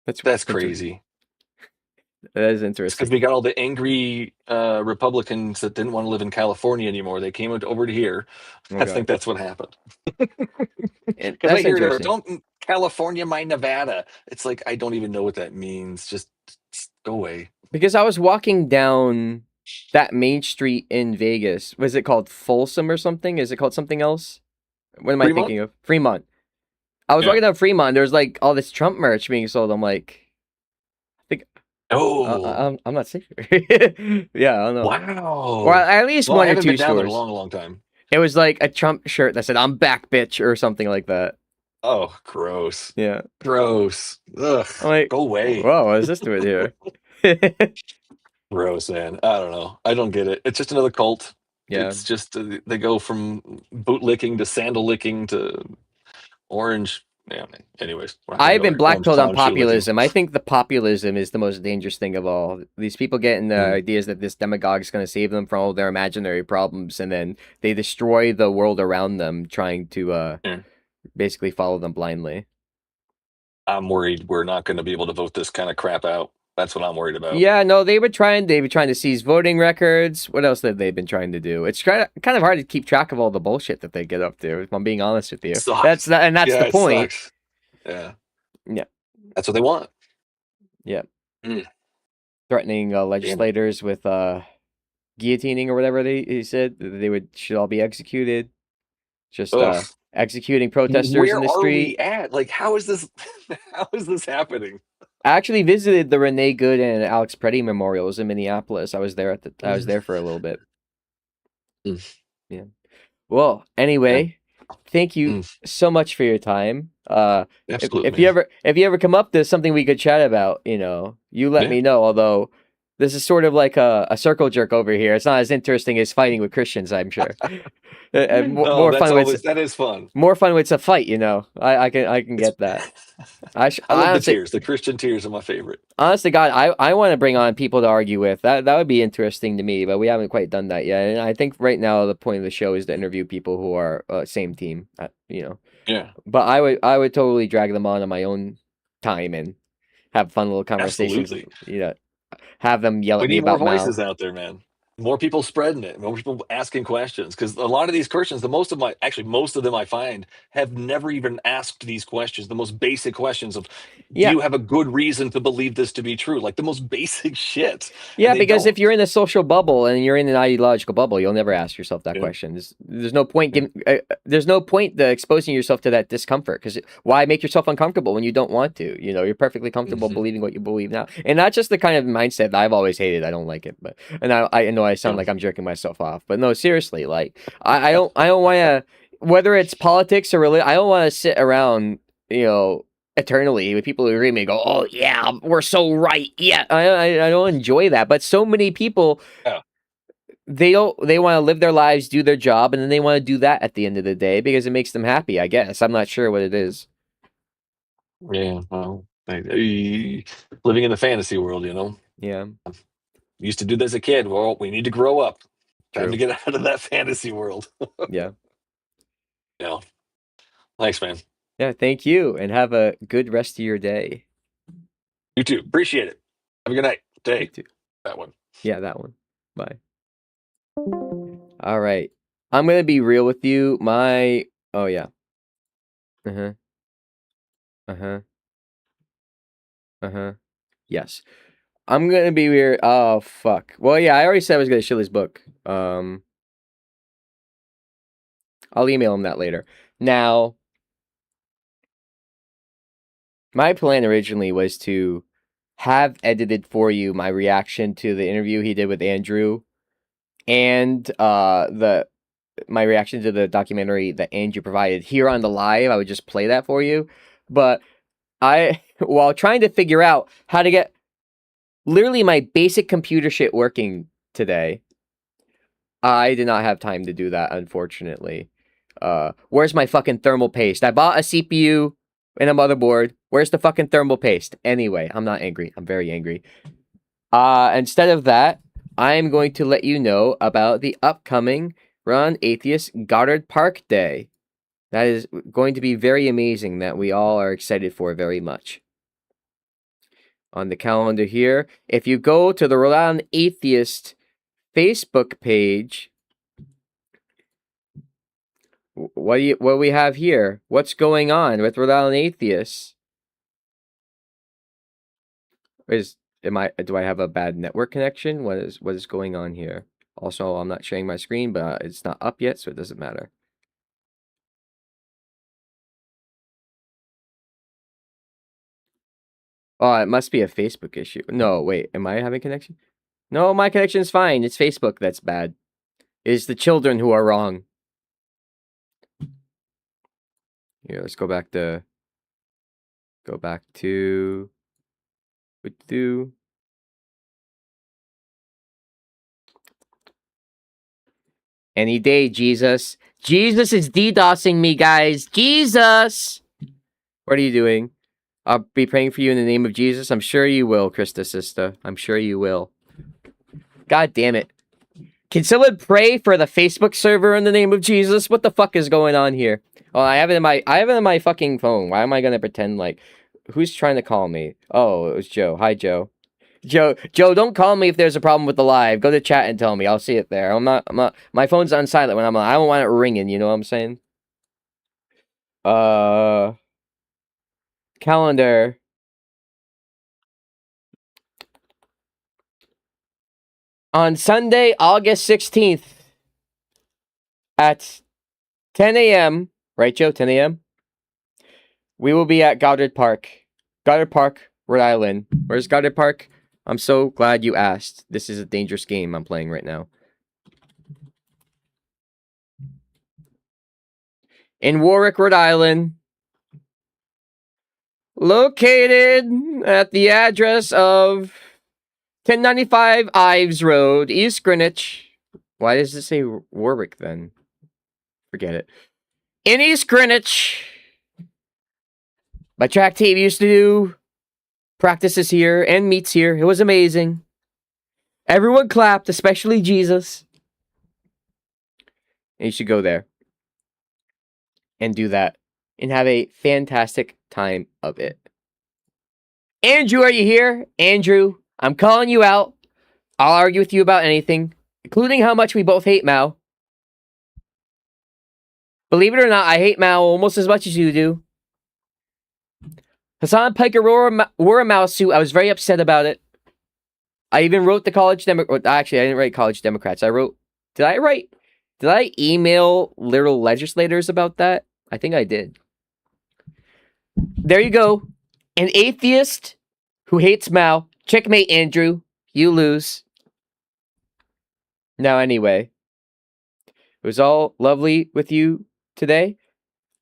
That's interesting. crazy. That is It's interesting. because we got all the angry Republicans that didn't want to live in California anymore. They came over to here. Oh, I God. think that's what happened. And Because I that's hear it, interesting. don't California my Nevada. It's like, I don't even know what that means. Just go away. Because I was walking down that main street in Vegas. Was it called Folsom or something? Is it called something else? What am I Fremont? thinking of? Fremont. I was Yeah. walking down Fremont. There's like all this Trump merch being sold. I'm like, Oh, I'm not safe. Yeah, I don't know. wow. Or at least Well, I one or haven't two been down there in a stores. long, long time. It was like a Trump shirt that said "I'm back, bitch" or something like that. Oh, gross. Yeah. Gross. Ugh. I'm like, Go away. whoa, what is this doing here? Gross, man. I don't know. I don't get it. It's just another cult. Yeah. It's just they go from boot licking to sandal licking to orange. Yeah. Anyways, we're not gonna I've go been there. Orange blackpilled on clown shoe licking. populism. I think the populism is the most dangerous thing of all. These people getting the ideas that this demagogue is going to save them from all their imaginary problems, and then they destroy the world around them, trying to basically follow them blindly. I'm worried we're not going to be able to vote this kind of crap out. That's what I'm worried about. Yeah, no, they were trying to seize voting records. What else have they been trying to do? It's kind of hard to keep track of all the bullshit that they get up to, if I'm being honest with you. Sucks. That's the point. Sucks. Yeah. Yeah. That's what they want. Yeah. Mm. Threatening legislators with guillotining or whatever he said they should all be executed. Just executing protesters in the street. Where are we at? Like, how is this happening? I actually visited the Renee Good and Alex Preddy memorials in Minneapolis. I was there for a little bit. Yeah. Well, anyway, thank you so much for your time. Absolutely. If you ever come up to something we could chat about, you let me know. Although this is sort of like a circle jerk over here. It's not as interesting as fighting with Christians, I'm sure. That is fun. More fun when it's a fight, I can get that. I love the tears. The Christian tears are my favorite. Honest to God, I want to bring on people to argue with. That would be interesting to me, but we haven't quite done that yet. And I think right now the point of the show is to interview people who are same team. Yeah. But I would totally drag them on my own time and have fun little conversations. Absolutely. Have them yell at me about more voices out there, man. More people spreading it, more people asking questions. Because a lot of these Christians, most of them I find have never even asked these questions. The most basic questions of, do you have a good reason to believe this to be true? Like the most basic shit. Yeah, because if you're in a social bubble and you're in an ideological bubble, you'll never ask yourself that question. There's no point exposing yourself to that discomfort. Because why make yourself uncomfortable when you don't want to? You're perfectly comfortable believing what you believe now, and that's just the kind of mindset that I've always hated. I don't like it, and I know I sound like I'm jerking myself off, but no, seriously, like I don't want to, whether it's politics or religion, I don't want to sit around, eternally with people who agree with me and go, oh yeah, we're so right. Yeah, I don't enjoy that, but so many people, they want to live their lives, do their job, and then they want to do that at the end of the day because it makes them happy. I guess I'm not sure what it is. Yeah, well, living in the fantasy world, Yeah. Used to do this as a kid. Well, we need to grow up. Time to get out of that fantasy world. Yeah. Yeah. Thanks, man. Yeah, thank you, and have a good rest of your day. You too. Appreciate it. Have a good night. Day. You too. That one. Yeah, that one. Bye. All right. I'm going to be real with you. Oh, yeah. Uh-huh. Uh-huh. Uh-huh. Yes. I'm going to be weird. Oh, fuck. Well, yeah, I already said I was going to show this book. I'll email him that later. Now, my plan originally was to have edited for you my reaction to the interview he did with Andrew and my reaction to the documentary that Andrew provided here on the live. I would just play that for you. But while trying to figure out how to get literally my basic computer shit working today, I did not have time to do that, unfortunately. Where's my fucking thermal paste? I bought a CPU and a motherboard. Where's the fucking thermal paste? Anyway, I'm not angry. I'm very angry. Instead of that, I am going to let you know about the upcoming Run Atheist Goddard Park Day. That is going to be very amazing, that we all are excited for very much. On the calendar here, if you go to the Rhode Island Atheist Facebook page, what do we have here? What's going on with Rhode Island Atheists? Do I have a bad network connection? What is going on here? Also, I'm not sharing my screen, but it's not up yet, so it doesn't matter. Oh, it must be a Facebook issue. No, wait, am I having connection? No, my connection is fine. It's Facebook that's bad. It's the children who are wrong. Here, let's go back to any day, Jesus. Jesus is DDoSing me, guys. Jesus! What are you doing? I'll be praying for you in the name of Jesus. I'm sure you will, Krista Sister. I'm sure you will. God damn it. Can someone pray for the Facebook server in the name of Jesus? What the fuck is going on here? Oh, I have it in my fucking phone. Why am I gonna pretend like who's trying to call me? Oh, it was Joe. Hi, Joe. Joe, don't call me if there's a problem with the live. Go to chat and tell me. I'll see it there. I'm not my phone's on silent when I don't want it ringing, you know what I'm saying? Calendar. On Sunday, August 16th at 10 a.m., right, Joe? 10 a.m.? We will be at Goddard Park, Rhode Island. Where's Goddard Park? I'm so glad you asked. This is a dangerous game I'm playing right now. In Warwick, Rhode Island. Located at the address of 1095 Ives Road, East Greenwich. Why does it say Warwick then? Forget it. In East Greenwich. My track team used to do practices here and meets here. It was amazing. Everyone clapped, especially Jesus. And you should go there and do that and have a fantastic time of it. Andrew, are you here? Andrew, I'm calling you out. I'll argue with you about anything, including how much we both hate Mao. Believe it or not, I hate Mao almost as much as you do. Hassan Piker wore a Mao suit. I was very upset about it. I even wrote the college Democrats. Actually, I didn't write college Democrats. Did I email little legislators about that? I think I did. There you go. An atheist who hates Mao. Checkmate, Andrew. You lose. Now, anyway, it was all lovely with you today.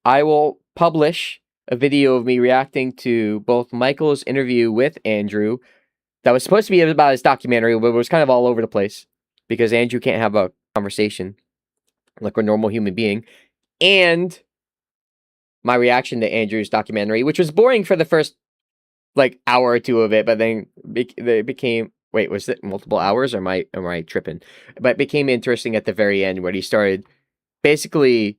I will publish a video of me reacting to both Michael's interview with Andrew that was supposed to be about his documentary, but it was kind of all over the place because Andrew can't have a conversation like a normal human being, and my reaction to Andrew's documentary, which was boring for the first hour or two of it, but then it became, wait, was it multiple hours or am I tripping? But it became interesting at the very end when he started basically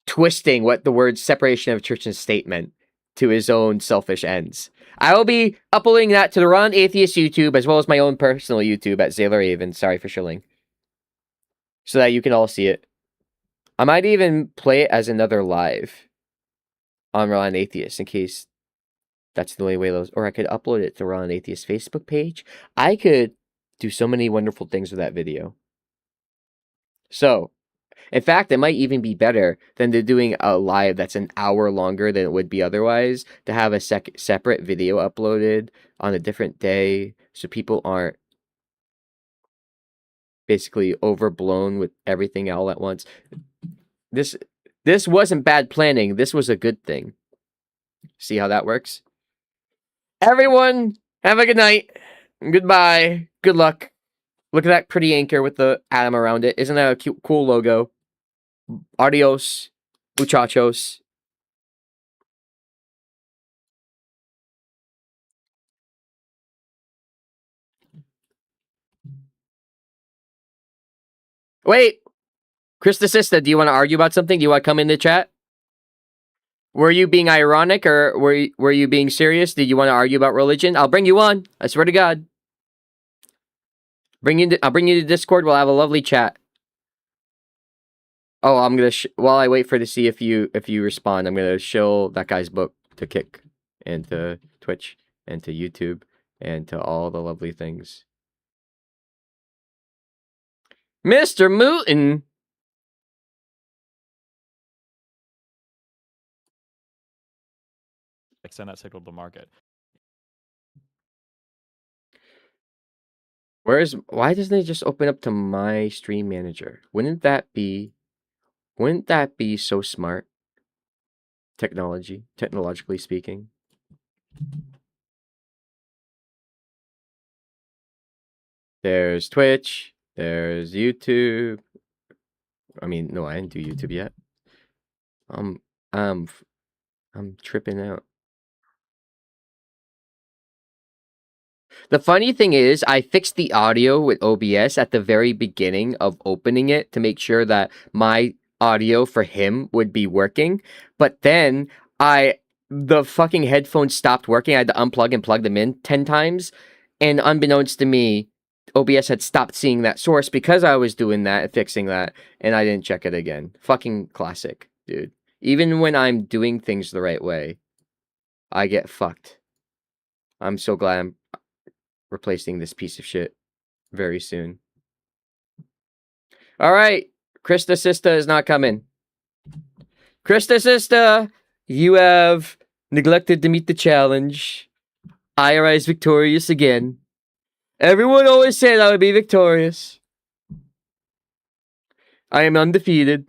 twisting what the word separation of church and state meant to his own selfish ends. I will be uploading that to the Ron Atheist YouTube as well as my own personal YouTube at Zaylor Avon. Sorry for shilling. So that you can all see it. I might even play it as another live on Ron Atheist in case that's the only way those, or I could upload it to Ron Atheist Facebook page. I could do so many wonderful things with that video. So, in fact, it might even be better than doing a live that's an hour longer than it would be otherwise, to have a separate video uploaded on a different day so people aren't basically overblown with everything all at once. This wasn't bad planning. This was a good thing. See how that works? Everyone, have a good night. Goodbye. Good luck. Look at that pretty anchor with the atom around it. Isn't that a cute, cool logo? Adios. muchachos. Wait, Krista Sista, do you want to argue about something? Do you want to come in the chat? Were you being ironic or were you being serious? Did you want to argue about religion? I'll bring you on. I swear to God. I'll bring you to Discord. We'll have a lovely chat. Oh, I'm gonna while I wait for to see if you respond, I'm gonna show that guy's book to Kick and to Twitch and to YouTube and to all the lovely things. Mr. Mooten. Send that signal to market. Why doesn't it just open up to my stream manager? Wouldn't that be so smart? Technologically speaking. There's Twitch, there's YouTube. I mean, no, I didn't do YouTube yet. I'm tripping out. The funny thing is, I fixed the audio with OBS at the very beginning of opening it to make sure that my audio for him would be working. But then the fucking headphones stopped working. I had to unplug and plug them in 10 times. And unbeknownst to me, OBS had stopped seeing that source because I was doing that and fixing that. And I didn't check it again. Fucking classic, dude. Even when I'm doing things the right way, I get fucked. I'm so glad I'm replacing this piece of shit very soon. All right, Krista Sista is not coming. Krista Sista, you have neglected to meet the challenge. Ira is victorious again. Everyone always said I would be victorious. I am undefeated.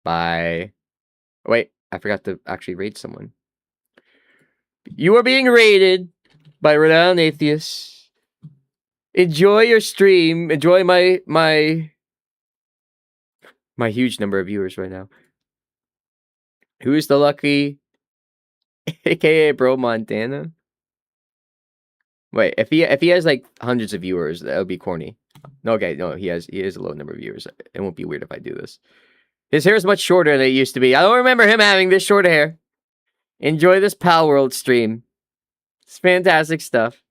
Bye. Wait, I forgot to actually raid someone. You are being raided by renowned atheists. Enjoy your stream. Enjoy my huge number of viewers right now. Who is the lucky, aka Bro Montana? Wait, if he has like hundreds of viewers, that would be corny. No, okay, no, he has a low number of viewers. It won't be weird if I do this. His hair is much shorter than it used to be. I don't remember him having this short hair. Enjoy this Pal World stream. It's fantastic stuff.